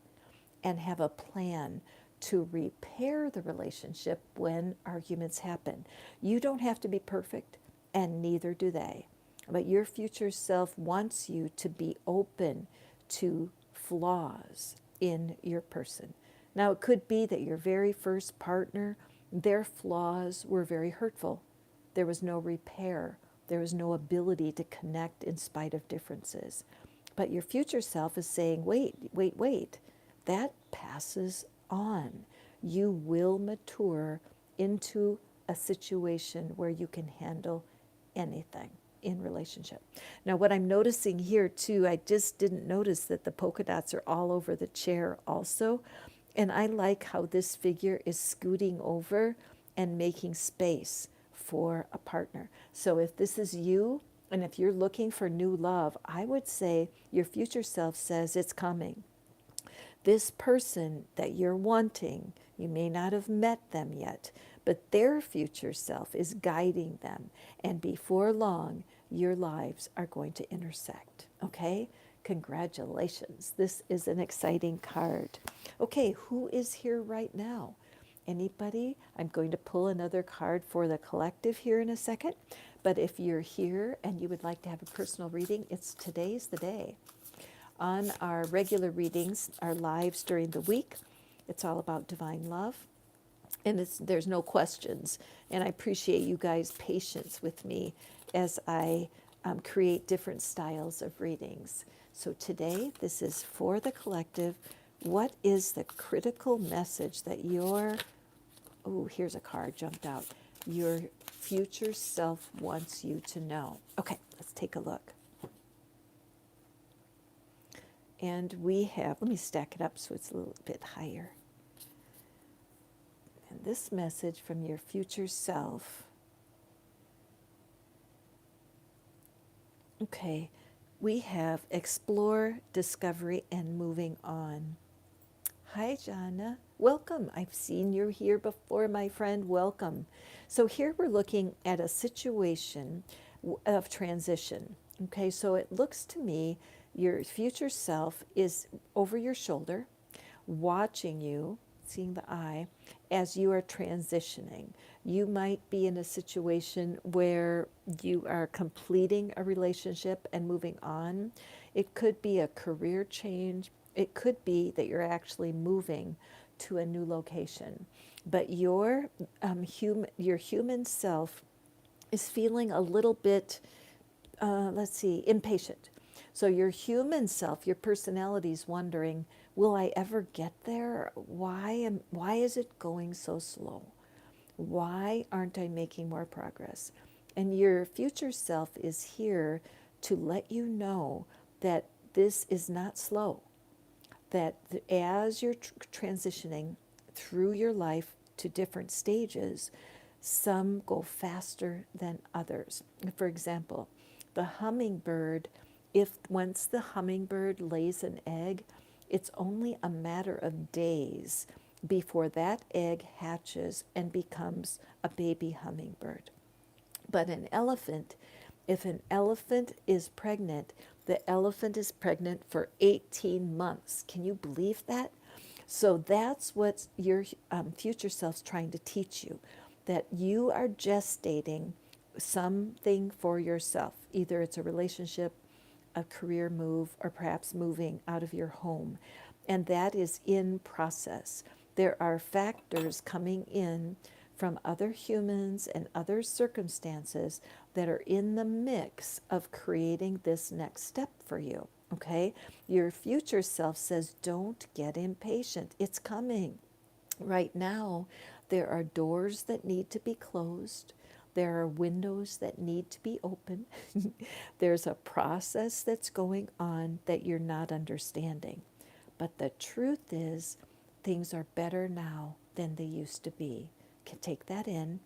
and have a plan to repair the relationship when arguments happen. You don't have to be perfect, and neither do they. But your future self wants you to be open to flaws in your person. Now, it could be that your very first partner, their flaws were very hurtful. There was no repair. There was no ability to connect in spite of differences. But your future self is saying, wait. That passes on. You will mature into a situation where you can handle anything in relationship. Now, what I'm noticing here too, I just didn't notice that the polka dots are all over the chair also. And I like how this figure is scooting over and making space for a partner. So if this is you, and if you're looking for new love, I would say your future self says it's coming. This person that you're wanting, you may not have met them yet, but their future self is guiding them. And before long, your lives are going to intersect. Okay? Congratulations. This is an exciting card. Okay, who is here right now? Anybody? I'm going to pull another card for the collective here in a second. But if you're here and you would like to have a personal reading, today's the day. On our regular readings, our lives during the week, it's all about divine love. And there's no questions. And I appreciate you guys' patience with me as I create different styles of readings. So today, this is for the collective. What is the critical message that here's a card jumped out. Your future self wants you to know. Okay, let's take a look. And we have, let me stack it up so it's a little bit higher. And this message from your future self. Okay, we have explore, discovery, and moving on. Hi, Jana. Welcome. I've seen you here before, my friend. Welcome. So here we're looking at a situation of transition. Okay, so it looks to me your future self is over your shoulder, watching you, seeing the eye, as you are transitioning. You might be in a situation where you are completing a relationship and moving on. It could be a career change. It could be that you're actually moving to a new location. But your human self is feeling a little bit, impatient. So your human self, your personality is wondering, will I ever get there? Why is it going so slow? Why aren't I making more progress? And your future self is here to let you know that this is not slow. That as you're transitioning through your life to different stages, some go faster than others. For example, the hummingbird, once the hummingbird lays an egg, it's only a matter of days before that egg hatches and becomes a baby hummingbird. But an elephant, if an elephant is pregnant, the elephant is pregnant for 18 months. Can you believe that? So that's what your future self's trying to teach you, that you are gestating something for yourself. Either it's a relationship, a career move, or perhaps moving out of your home. And that is in process. There are factors coming in from other humans and other circumstances that are in the mix of creating this next step for you. Okay? Your future self says, don't get impatient. It's coming. Right now, there are doors that need to be closed. There are windows that need to be open. There's a process that's going on that you're not understanding. But the truth is, things are better now than they used to be. Can take that in.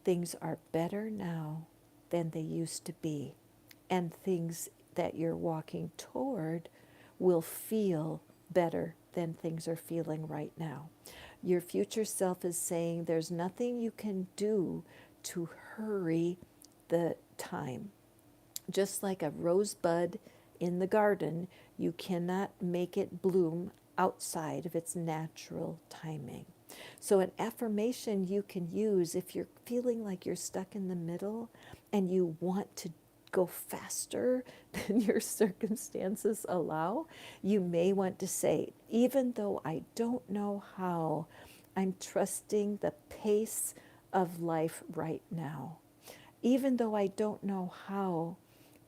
Things are better now than they used to be. And things that you're walking toward will feel better than things are feeling right now. Your future self is saying there's nothing you can do to hurry the time. Just like a rosebud in the garden, you cannot make it bloom outside of its natural timing. So, an affirmation you can use if you're feeling like you're stuck in the middle and you want to go faster than your circumstances allow, you may want to say, even though I don't know how, I'm trusting the pace of life right now. Even though I don't know how,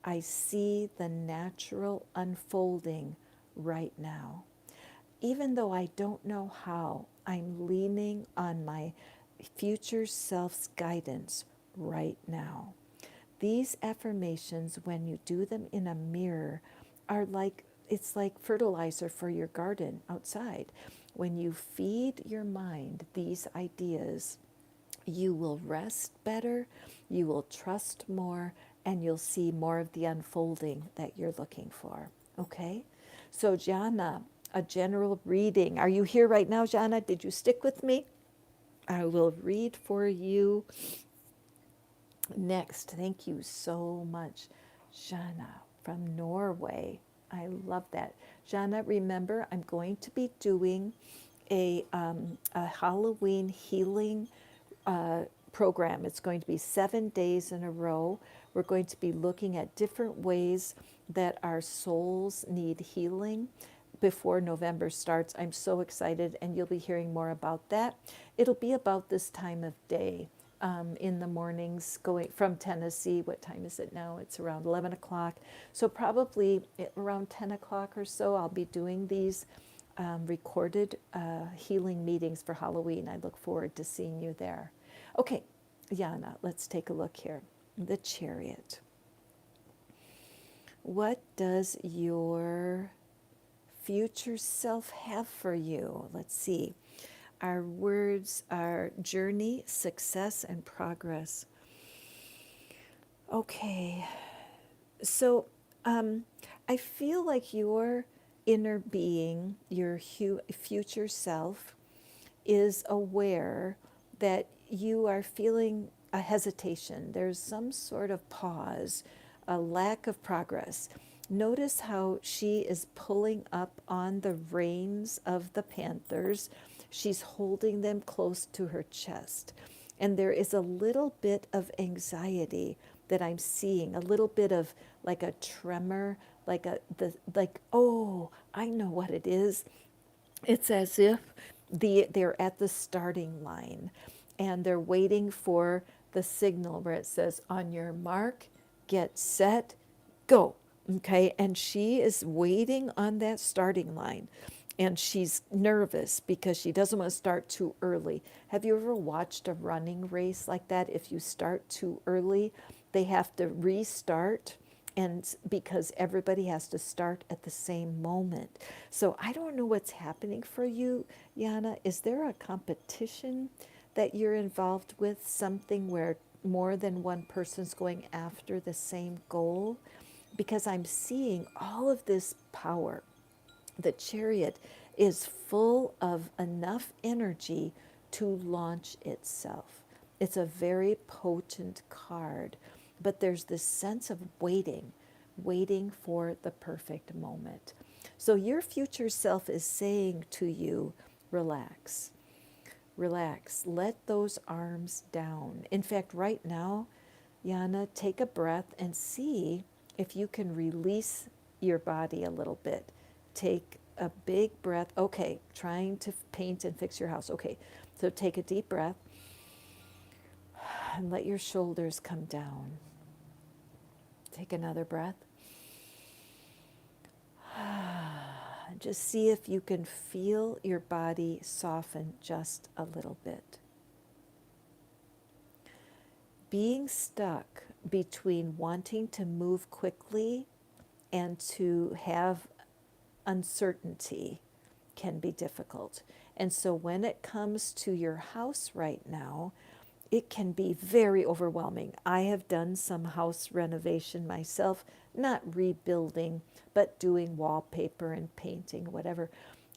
I see the natural unfolding right now. Even though I don't know how, I'm leaning on my future self's guidance right now. These affirmations, when you do them in a mirror, are like, it's like fertilizer for your garden outside. When you feed your mind these ideas, you will rest better, you will trust more, and you'll see more of the unfolding that you're looking for. Okay? So, Jana, a general reading. Are you here right now, Jana? Did you stick with me? I will read for you next. Thank you so much, Jana from Norway. I love that. Jana, remember, I'm going to be doing a Halloween healing program. It's going to be 7 days in a row. We're going to be looking at different ways that our souls need healing before November starts. I'm so excited, and you'll be hearing more about that. It'll be about this time of day. In the mornings going from Tennessee. What time is it now? It's around 11 o'clock. So probably around 10 o'clock or so, I'll be doing these recorded healing meetings for Halloween. I look forward to seeing you there. Okay, Jana, let's take a look here. The Chariot. What does your future self have for you? Let's see. Our words are journey, success, and progress. Okay, so I feel like your inner being, your future self, is aware that you are feeling a hesitation. There's some sort of pause, a lack of progress. Notice how she is pulling up on the reins of the panthers. She's holding them close to her chest. And there is a little bit of anxiety that I'm seeing, a little bit of like a tremor, oh, I know what it is. It's as if they're at the starting line and they're waiting for the signal where it says, on your mark, get set, go. Okay, and she is waiting on that starting line. And she's nervous because she doesn't want to start too early. Have you ever watched a running race like that? If you start too early, they have to restart, and because everybody has to start at the same moment. So I don't know what's happening for you, Jana. Is there a competition that you're involved with, something where more than one person's going after the same goal? Because I'm seeing all of this power. The Chariot is full of enough energy to launch itself. It's a very potent card, but there's this sense of waiting for the perfect moment. So your future self is saying to you, relax, relax, let those arms down. In fact, right now, Yana, take a breath and see if you can release your body a little bit. Take a big breath. Okay, trying to paint and fix your house. Okay, so take a deep breath and let your shoulders come down. Take another breath. Just see if you can feel your body soften just a little bit. Being stuck between wanting to move quickly and to have uncertainty can be difficult. And so when it comes to your house right now, it can be very overwhelming. I have done some house renovation myself, not rebuilding, but doing wallpaper and painting, whatever.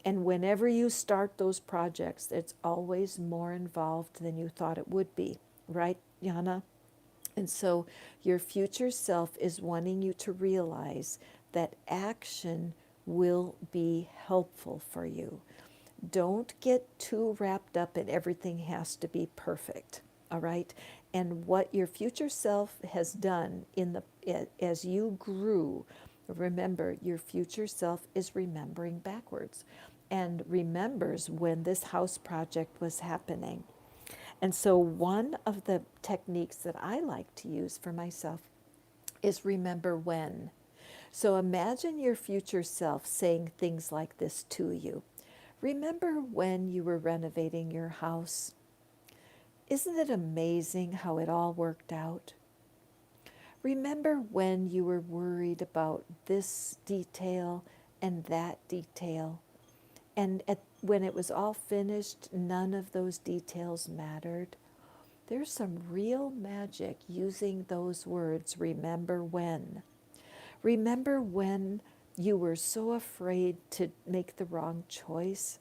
And whenever you start those projects, it's always more involved than you thought it would be, right, Yana? And so your future self is wanting you to realize that action will be helpful for you. Don't get too wrapped up in everything has to be perfect, all right? And what your future self has done as you grew, remember, your future self is remembering backwards and remembers when this house project was happening. And so one of the techniques that I like to use for myself is remember when. So imagine your future self saying things like this to you. Remember when you were renovating your house? Isn't it amazing how it all worked out? Remember when you were worried about this detail and that detail? And when it was all finished, none of those details mattered. There's some real magic using those words, remember when. Remember when you were so afraid to make the wrong choice,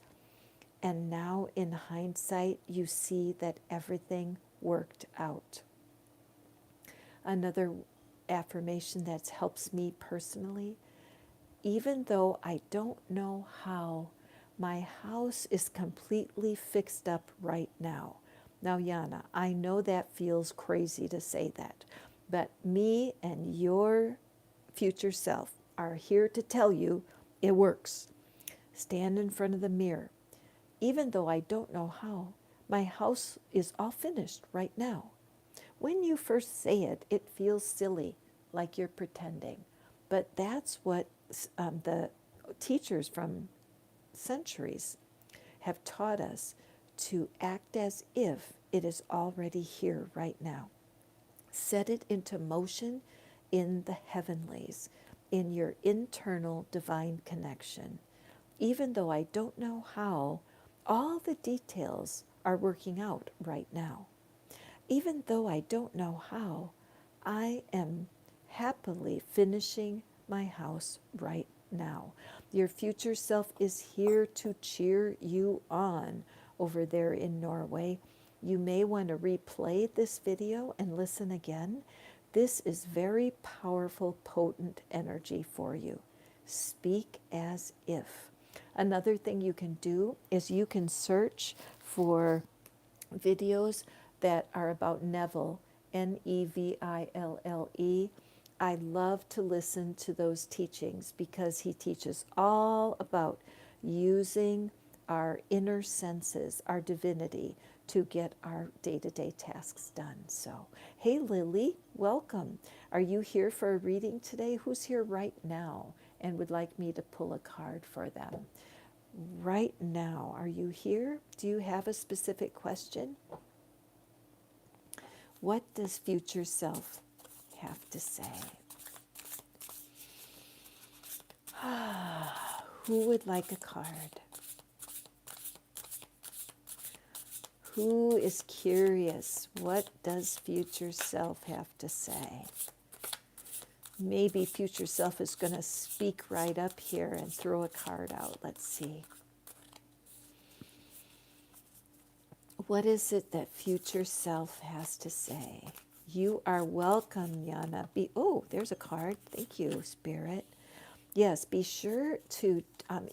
and now in hindsight you see that everything worked out. Another affirmation that helps me personally, even though I don't know how, my house is completely fixed up right now. Now, Yana, I know that feels crazy to say that, but me and your future self are here to tell you it works. Stand in front of the mirror. Even though I don't know how, my house is all finished right now. When you first say it, it feels silly, like you're pretending. But that's what the teachers from centuries have taught us, to act as if it is already here right now. Set it into motion in the heavenlies, in your internal divine connection. Even though I don't know how, all the details are working out right now. Even though I don't know how, I am happily finishing my house right now. Your future self is here to cheer you on over there in Norway. You may want to replay this video and listen again. This is very powerful, potent energy for you. Speak as if. Another thing you can do is you can search for videos that are about Neville, Neville. I love to listen to those teachings because he teaches all about using our inner senses, our divinity, to get our day-to-day tasks done. So, hey Lily, welcome. Are you here for a reading today? Who's here right now and would like me to pull a card for them? Right now, are you here? Do you have a specific question? What does future self have to say? Who would like a card? Who is curious? What does future self have to say? Maybe future self is going to speak right up here and throw a card out. Let's see. What is it that future self has to say? You are welcome, Yana. Oh, there's a card. Thank you, Spirit. Yes, be sure to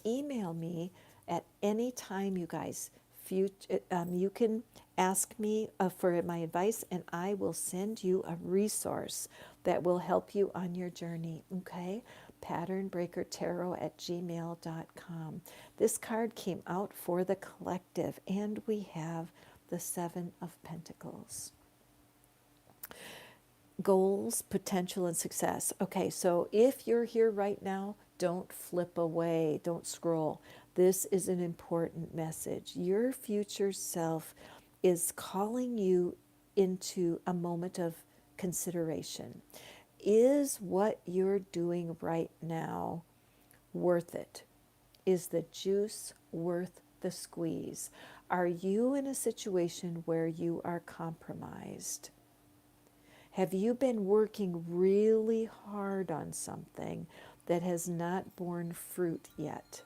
email me at any time, you guys. You can ask me for my advice, and I will send you a resource that will help you on your journey. Okay? Patternbreakertarot@gmail.com. This card came out for the collective, and we have the Seven of Pentacles. Goals, potential, and success. Okay, so if you're here right now, don't flip away, don't scroll. This is an important message. Your future self is calling you into a moment of consideration. Is what you're doing right now worth it? Is the juice worth the squeeze? Are you in a situation where you are compromised? Have you been working really hard on something that has not borne fruit yet?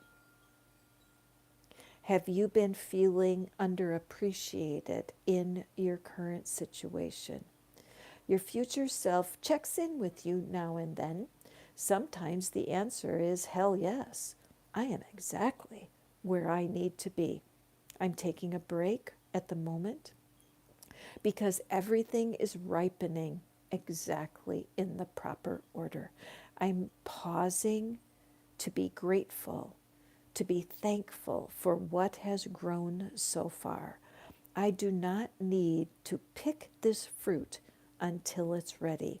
Have you been feeling underappreciated in your current situation? Your future self checks in with you now and then. Sometimes the answer is hell yes. I am exactly where I need to be. I'm taking a break at the moment because everything is ripening exactly in the proper order. I'm pausing to be grateful, to be thankful for what has grown so far. I do not need to pick this fruit until it's ready.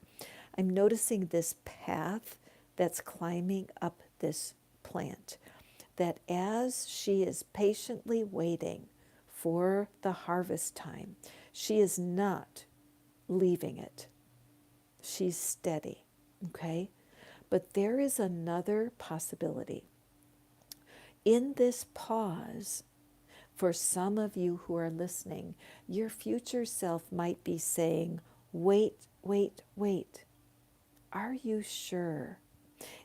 I'm noticing this path that's climbing up this plant, that as she is patiently waiting for the harvest time, she is not leaving it. She's steady, okay? But there is another possibility. In this pause, for some of you who are listening, your future self might be saying, wait, wait, wait. Are you sure?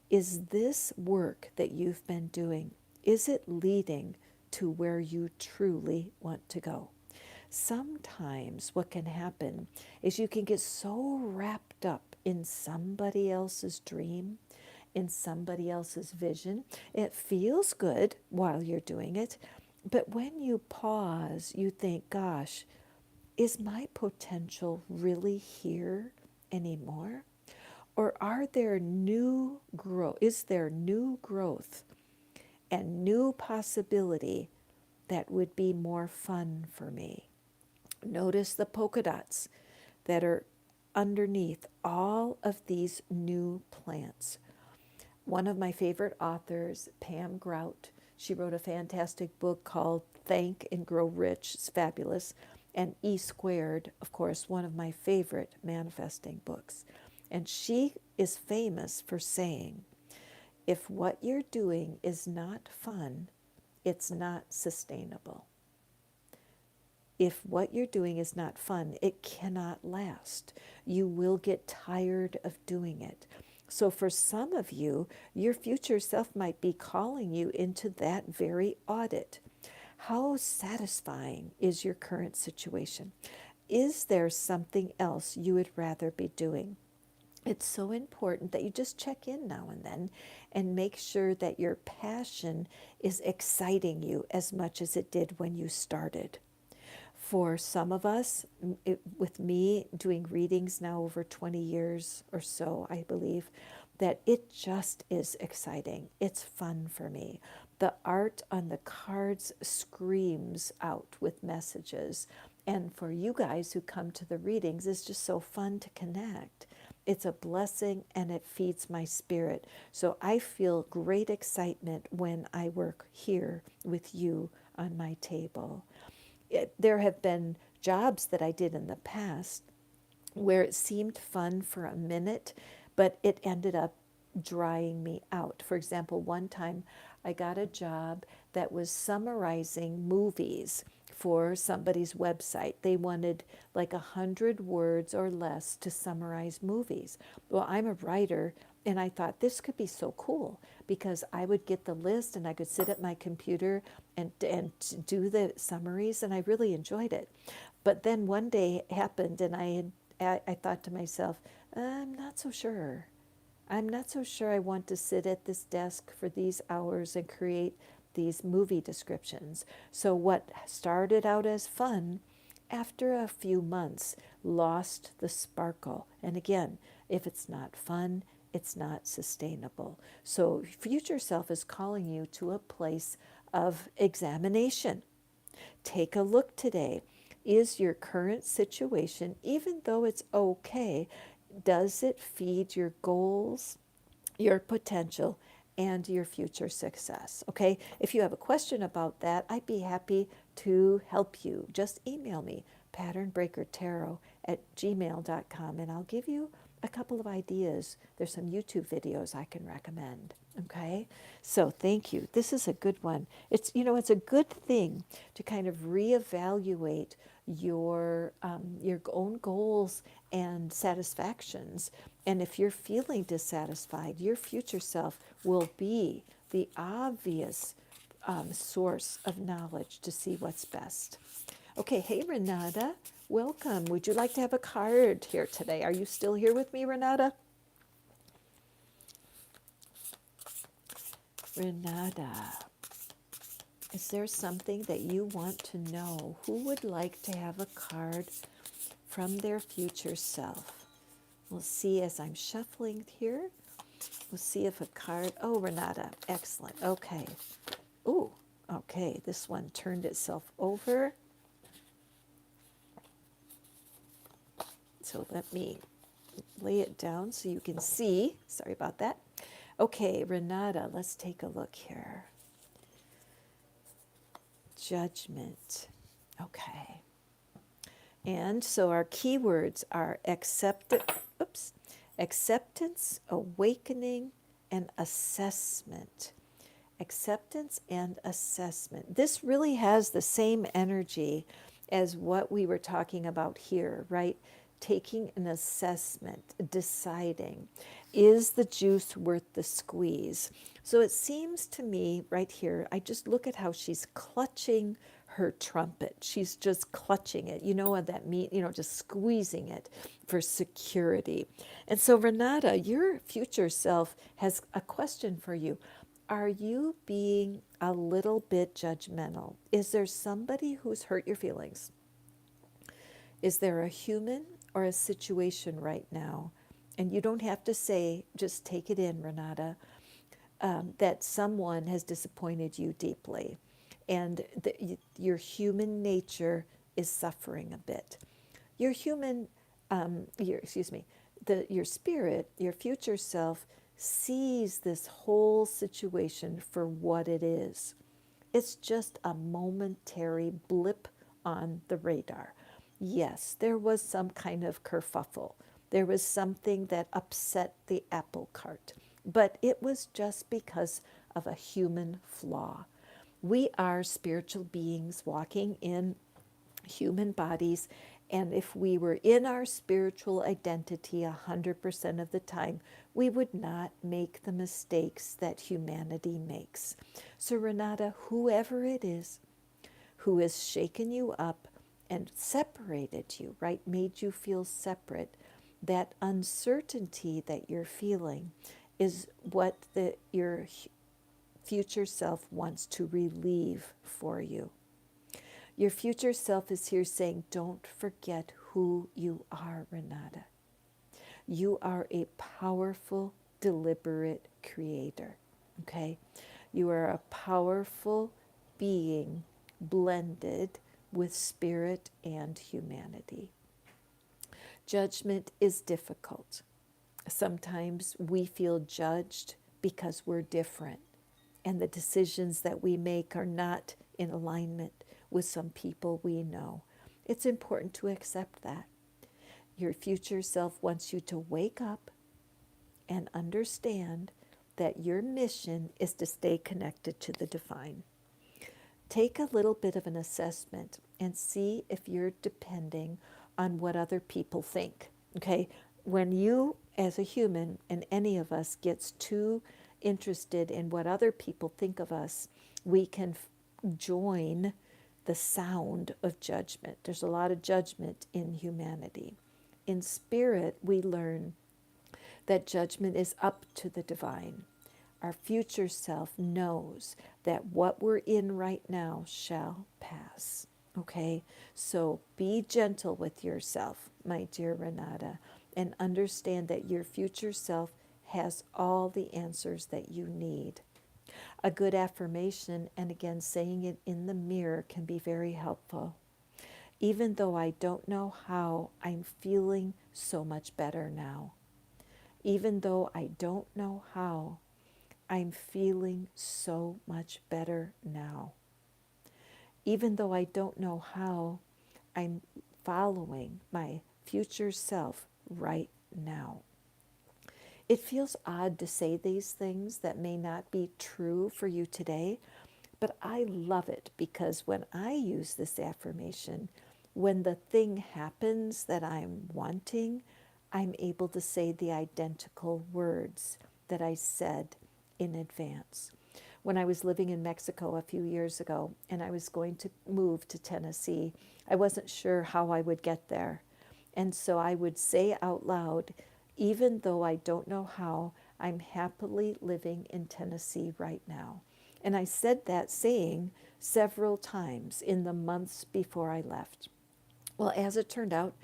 Is this work that you've been doing, is it leading to where you truly want to go? Sometimes what can happen is you can get so wrapped up in somebody else's dream, in somebody else's vision. It feels good while you're doing it, but when you pause, you think, gosh, is my potential really here anymore? Or is there new growth and new possibility that would be more fun for me? Notice the polka dots that are underneath all of these new plants. One of my favorite authors, Pam Grout, she wrote a fantastic book called Thank and Grow Rich. It's fabulous. And E Squared, of course, one of my favorite manifesting books. And she is famous for saying, if what you're doing is not fun, it's not sustainable. If what you're doing is not fun, it cannot last. You will get tired of doing it. So for some of you, your future self might be calling you into that very audit. How satisfying is your current situation? Is there something else you would rather be doing? It's so important that you just check in now and then and make sure that your passion is exciting you as much as it did when you started. For some of us, with me doing readings now over 20 years or so, I believe, that it just is exciting. It's fun for me. The art on the cards screams out with messages. And for you guys who come to the readings, it's just so fun to connect. It's a blessing and it feeds my spirit. So I feel great excitement when I work here with you on my table. There have been jobs that I did in the past where it seemed fun for a minute, but it ended up drying me out. For example, one time I got a job that was summarizing movies for somebody's website. They wanted like 100 words or less to summarize movies. Well, I'm a writer, and I thought this could be so cool because I would get the list and I could sit at my computer and do the summaries, and I really enjoyed it. But then one day it happened, and I thought to myself, I'm not so sure. I'm not so sure I want to sit at this desk for these hours and create these movie descriptions. So, what started out as fun, after a few months, lost the sparkle. And again, if it's not fun, it's not sustainable. So, future self is calling you to a place of examination. Take a look today. Is your current situation, even though it's okay, does it feed your goals, your potential, and your future success? Okay, if you have a question about that, I'd be happy to help you. Just email me, patternbreakertarot@gmail.com, and I'll give you a couple of ideas. There's some YouTube videos I can recommend. Okay, so thank you. This is a good one. It's a good thing to kind of reevaluate your own goals and satisfactions. And if you're feeling dissatisfied, your future self will be the obvious source of knowledge to see what's best. Okay, hey Renata, welcome. Would you like to have a card here today? Are you still here with me, Renata? Renata, is there something that you want to know? Who would like to have a card from their future self? We'll see as I'm shuffling here. We'll see if a card, oh, Renata, excellent. Okay. Ooh, okay, this one turned itself over. So let me lay it down so you can see. Sorry about that. Okay, Renata, let's take a look here. Judgment. Okay. And so our keywords are acceptance, awakening, and assessment. Acceptance and assessment. This really has the same energy as what we were talking about here, right? Taking an assessment, deciding, is the juice worth the squeeze? So it seems to me right here, I just look at how she's clutching her trumpet. She's just clutching it, what that means, just squeezing it for security. And so, Renata, your future self has a question for you. Are you being a little bit judgmental? Is there somebody who's hurt your feelings? Is there a human or a situation right now? And you don't have to say, just take it in, Renata, that someone has disappointed you deeply. And your human nature is suffering a bit. Your human, your spirit, your future self sees this whole situation for what it is. It's just a momentary blip on the radar. Yes, there was some kind of kerfuffle. There was something that upset the apple cart, but it was just because of a human flaw. We are spiritual beings walking in human bodies, and if we were in our spiritual identity 100% of the time, we would not make the mistakes that humanity makes. So, Renata, whoever it is who has shaken you up and separated you, right, made you feel separate, that uncertainty that you're feeling is what your future self wants to relieve for you. Your future self is here saying, don't forget who you are, Renata. You are a powerful, deliberate creator, okay? You are a powerful being blended with spirit and humanity. Judgment is difficult. Sometimes we feel judged because we're different, and the decisions that we make are not in alignment with some people we know. It's important to accept that. Your future self wants you to wake up and understand that your mission is to stay connected to the divine. Take a little bit of an assessment and see if you're depending on what other people think. Okay? When you, as a human, and any of us, gets too interested in what other people think of us, we can join the sound of judgment. There's a lot of judgment in humanity. In spirit, we learn that judgment is up to the divine. Our future self knows that what we're in right now shall pass. Okay, so be gentle with yourself, my dear Renata, and understand that your future self has all the answers that you need. A good affirmation, and again, saying it in the mirror, can be very helpful. Even though I don't know how, I'm feeling so much better now. Even though I don't know how, I'm feeling so much better now. Even though I don't know how, I'm following my future self right now. It feels odd to say these things that may not be true for you today, but I love it because when I use this affirmation, when the thing happens that I'm wanting, I'm able to say the identical words that I said in advance. When I was living in Mexico a few years ago and I was going to move to Tennessee, I wasn't sure how I would get there. And so I would say out loud, even though I don't know how, I'm happily living in Tennessee right now. And I said that saying several times in the months before I left. Well, as it turned out,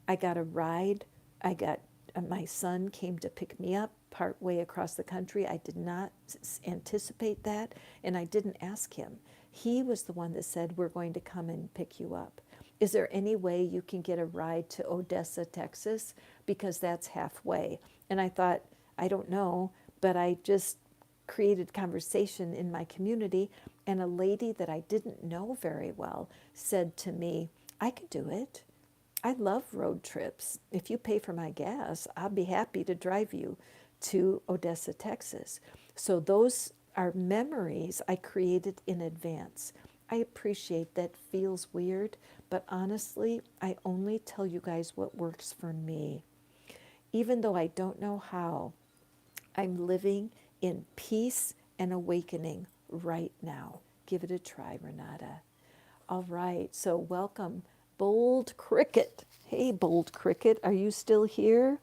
I got a ride. My son came to pick me up part way across the country. I did not anticipate that, and I didn't ask him. He was the one that said, "We're going to come and pick you up. Is there any way you can get a ride to Odessa, Texas? Because that's halfway." And I thought, I don't know, but I just created conversation in my community, and a lady that I didn't know very well said to me, "I could do it. I love road trips. If you pay for my gas, I'll be happy to drive you to Odessa, Texas." So those are memories I created in advance. I appreciate that feels weird, but honestly, I only tell you guys what works for me. Even though I don't know how, I'm living in peace and awakening right now. Give it a try, Renata. All right, so welcome, Bold Cricket. Hey, Bold Cricket, are you still here?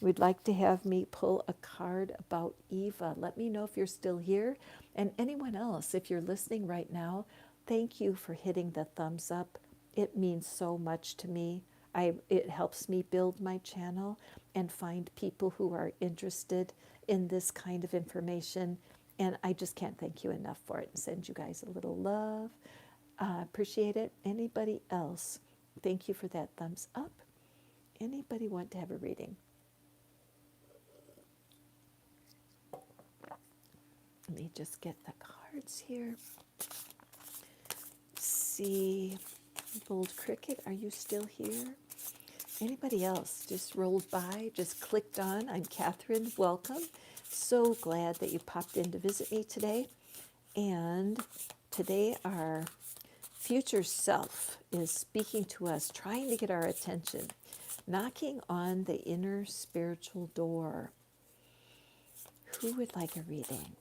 We'd like to have me pull a card about Eva. Let me know if you're still here. And anyone else, if you're listening right now, thank you for hitting the thumbs up. It means so much to me. It helps me build my channel and find people who are interested in this kind of information. And I just can't thank you enough for it, and send you guys a little love. Appreciate it. Anybody else? Thank you for that thumbs up. Anybody want to have a reading? Let me just get the cards here. See, Bold Cricket, are you still here? Anybody else just rolled by, just clicked on? I'm Catherine. Welcome. So glad that you popped in to visit me today. And today our future self is speaking to us, trying to get our attention, knocking on the inner spiritual door. Who would like a reading?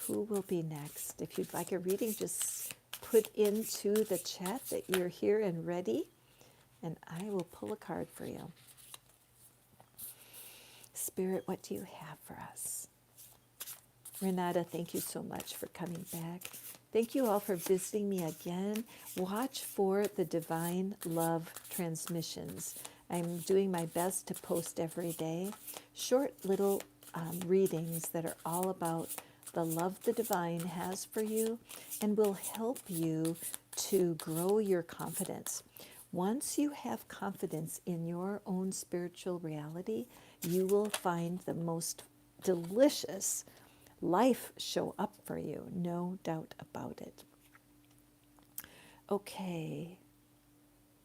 Who will be next? If you'd like a reading, just put into the chat that you're here and ready, and I will pull a card for you. Spirit, what do you have for us? Renata, thank you so much for coming back. Thank you all for visiting me again. Watch for the Divine Love transmissions. I'm doing my best to post every day short little readings that are all about the love the divine has for you and will help you to grow your confidence. Once you have confidence in your own spiritual reality, you will find the most delicious life show up for you, no doubt about it. Okay.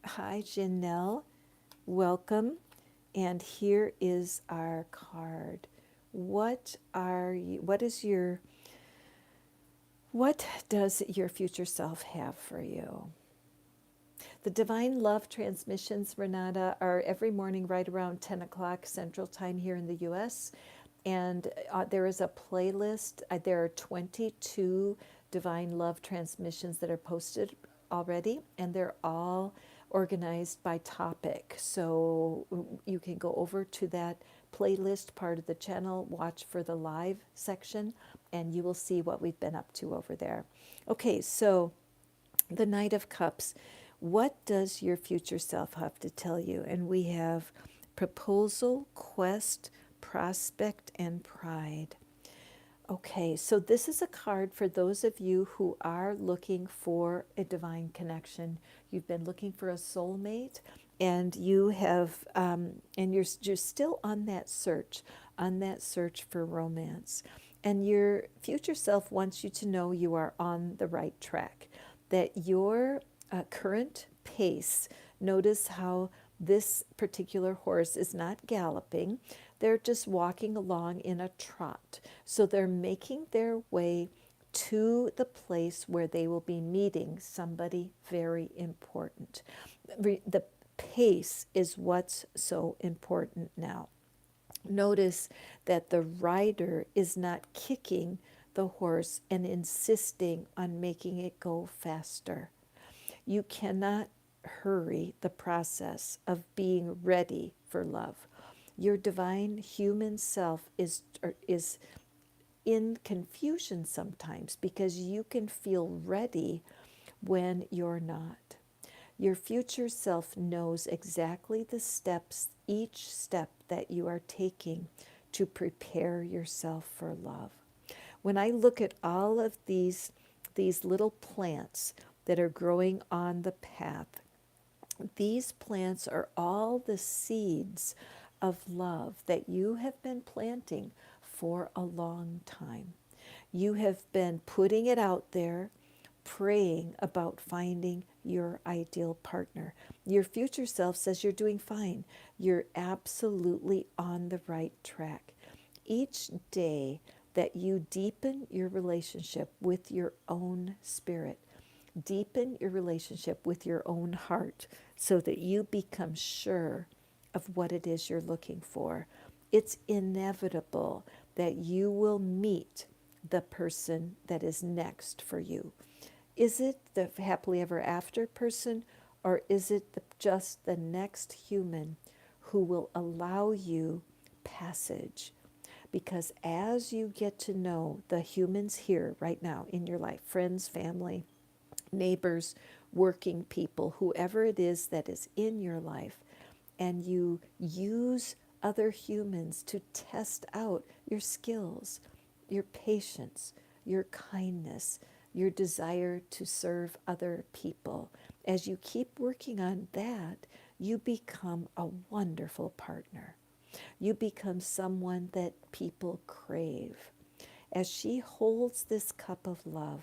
Hi, Janelle. Welcome. And here is our card. What does your future self have for you? The Divine Love transmissions, Renata, are every morning right around 10 o'clock Central Time here in the U.S., and there is a playlist. There are 22 divine love transmissions that are posted already, and they're all organized by topic. So you can go over to that playlist part of the channel, watch for the live section, and you will see what we've been up to over there. Okay, so the Knight of Cups. What does your future self have to tell you? And we have proposal, quest, prospect, and pride. Okay, so this is a card for those of you who are looking for a divine connection. You've been looking for a soulmate, and you have, and you're still on that search for romance. And your future self wants you to know you are on the right track, that your current pace, notice how this particular horse is not galloping, they're just walking along in a trot. So they're making their way to the place where they will be meeting somebody very important. The pace is what's so important now. Notice that the rider is not kicking the horse and insisting on making it go faster. You cannot hurry the process of being ready for love. Your divine human self is in confusion sometimes because you can feel ready when you're not. Your future self knows exactly the steps, each step that you are taking to prepare yourself for love. When I look at all of these little plants that are growing on the path, these plants are all the seeds of love that you have been planting for a long time. You have been putting it out there, praying about finding your ideal partner. Your future self says you're doing fine. You're absolutely on the right track. Each day that you deepen your relationship with your own spirit, deepen your relationship with your own heart so that you become sure of what it is you're looking for, it's inevitable that you will meet the person that is next for you. Is it the happily ever after person, or is it just the next human who will allow you passage? Because as you get to know the humans here right now in your life, friends, family, neighbors, working people, whoever it is that is in your life, and you use other humans to test out your skills, your patience, your kindness, your desire to serve other people. As you keep working on that, you become a wonderful partner. You become someone that people crave. As she holds this cup of love,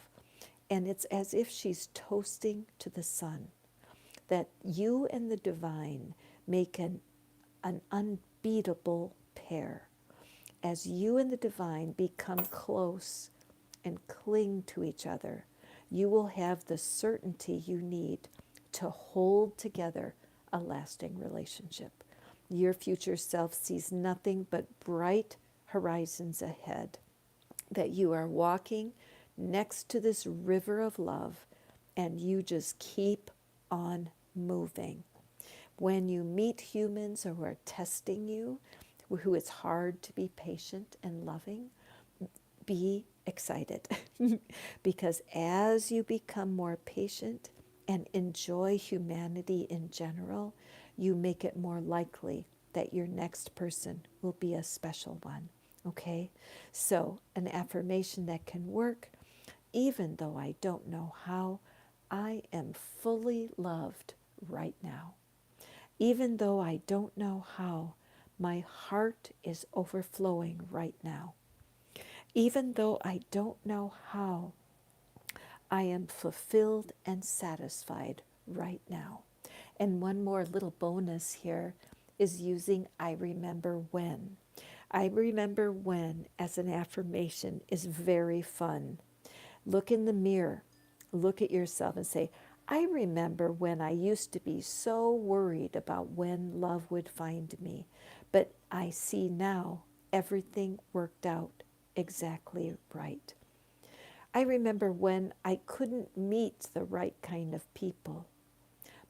and it's as if she's toasting to the sun, that you and the divine make an unbeatable pair. As you and the divine become close and cling to each other, you will have the certainty you need to hold together a lasting relationship. Your future self sees nothing but bright horizons ahead, that you are walking next to this river of love, and you just keep on moving. When you meet humans who are testing you, who it's hard to be patient and loving, be excited because as you become more patient and enjoy humanity in general, you make it more likely that your next person will be a special one. Okay? So, an affirmation that can work: even though I don't know how, I am fully loved right now. Even though I don't know how, my heart is overflowing right now. Even though I don't know how, I am fulfilled and satisfied right now. And one more little bonus here is using I remember when. I remember when as an affirmation is very fun. Look in the mirror, look at yourself and say, I remember when I used to be so worried about when love would find me, but I see now everything worked out exactly right. I remember when I couldn't meet the right kind of people,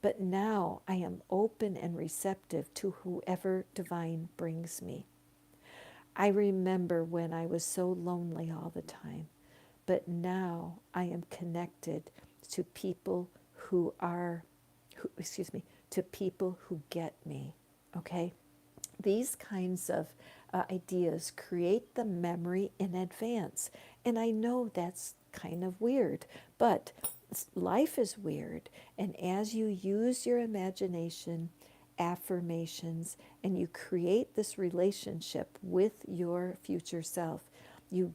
but now I am open and receptive to whoever divine brings me. I remember when I was so lonely all the time, but now I am connected to people who are, to people who get me. Okay? These kinds of ideas create the memory in advance. And I know that's kind of weird, but life is weird. And as you use your imagination, affirmations, and you create this relationship with your future self, you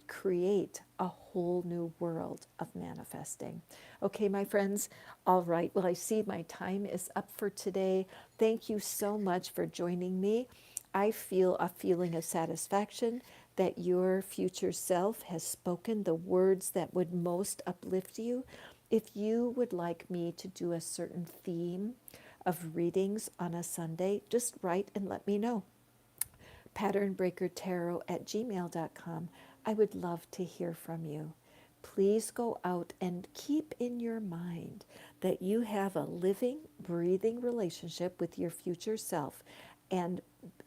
create a whole new world of manifesting. Okay, my friends. All right. Well, I see my time is up for today. Thank you so much for joining me. I feel a feeling of satisfaction that your future self has spoken the words that would most uplift you. If you would like me to do a certain theme of readings on a Sunday, just write and let me know. patternbreakertarot@gmail.com. I would love to hear from you. Please go out and keep in your mind that you have a living, breathing relationship with your future self, and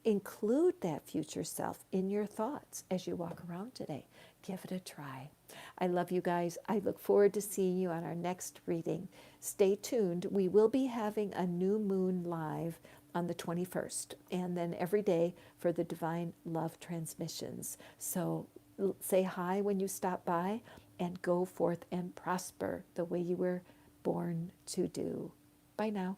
include that future self in your thoughts as you walk around today. Give it a try. I love you guys. I look forward to seeing you on our next reading. Stay tuned. We will be having a new moon live on the 21st, and then every day for the Divine Love transmissions. So say hi when you stop by and go forth and prosper the way you were born to do. Bye now.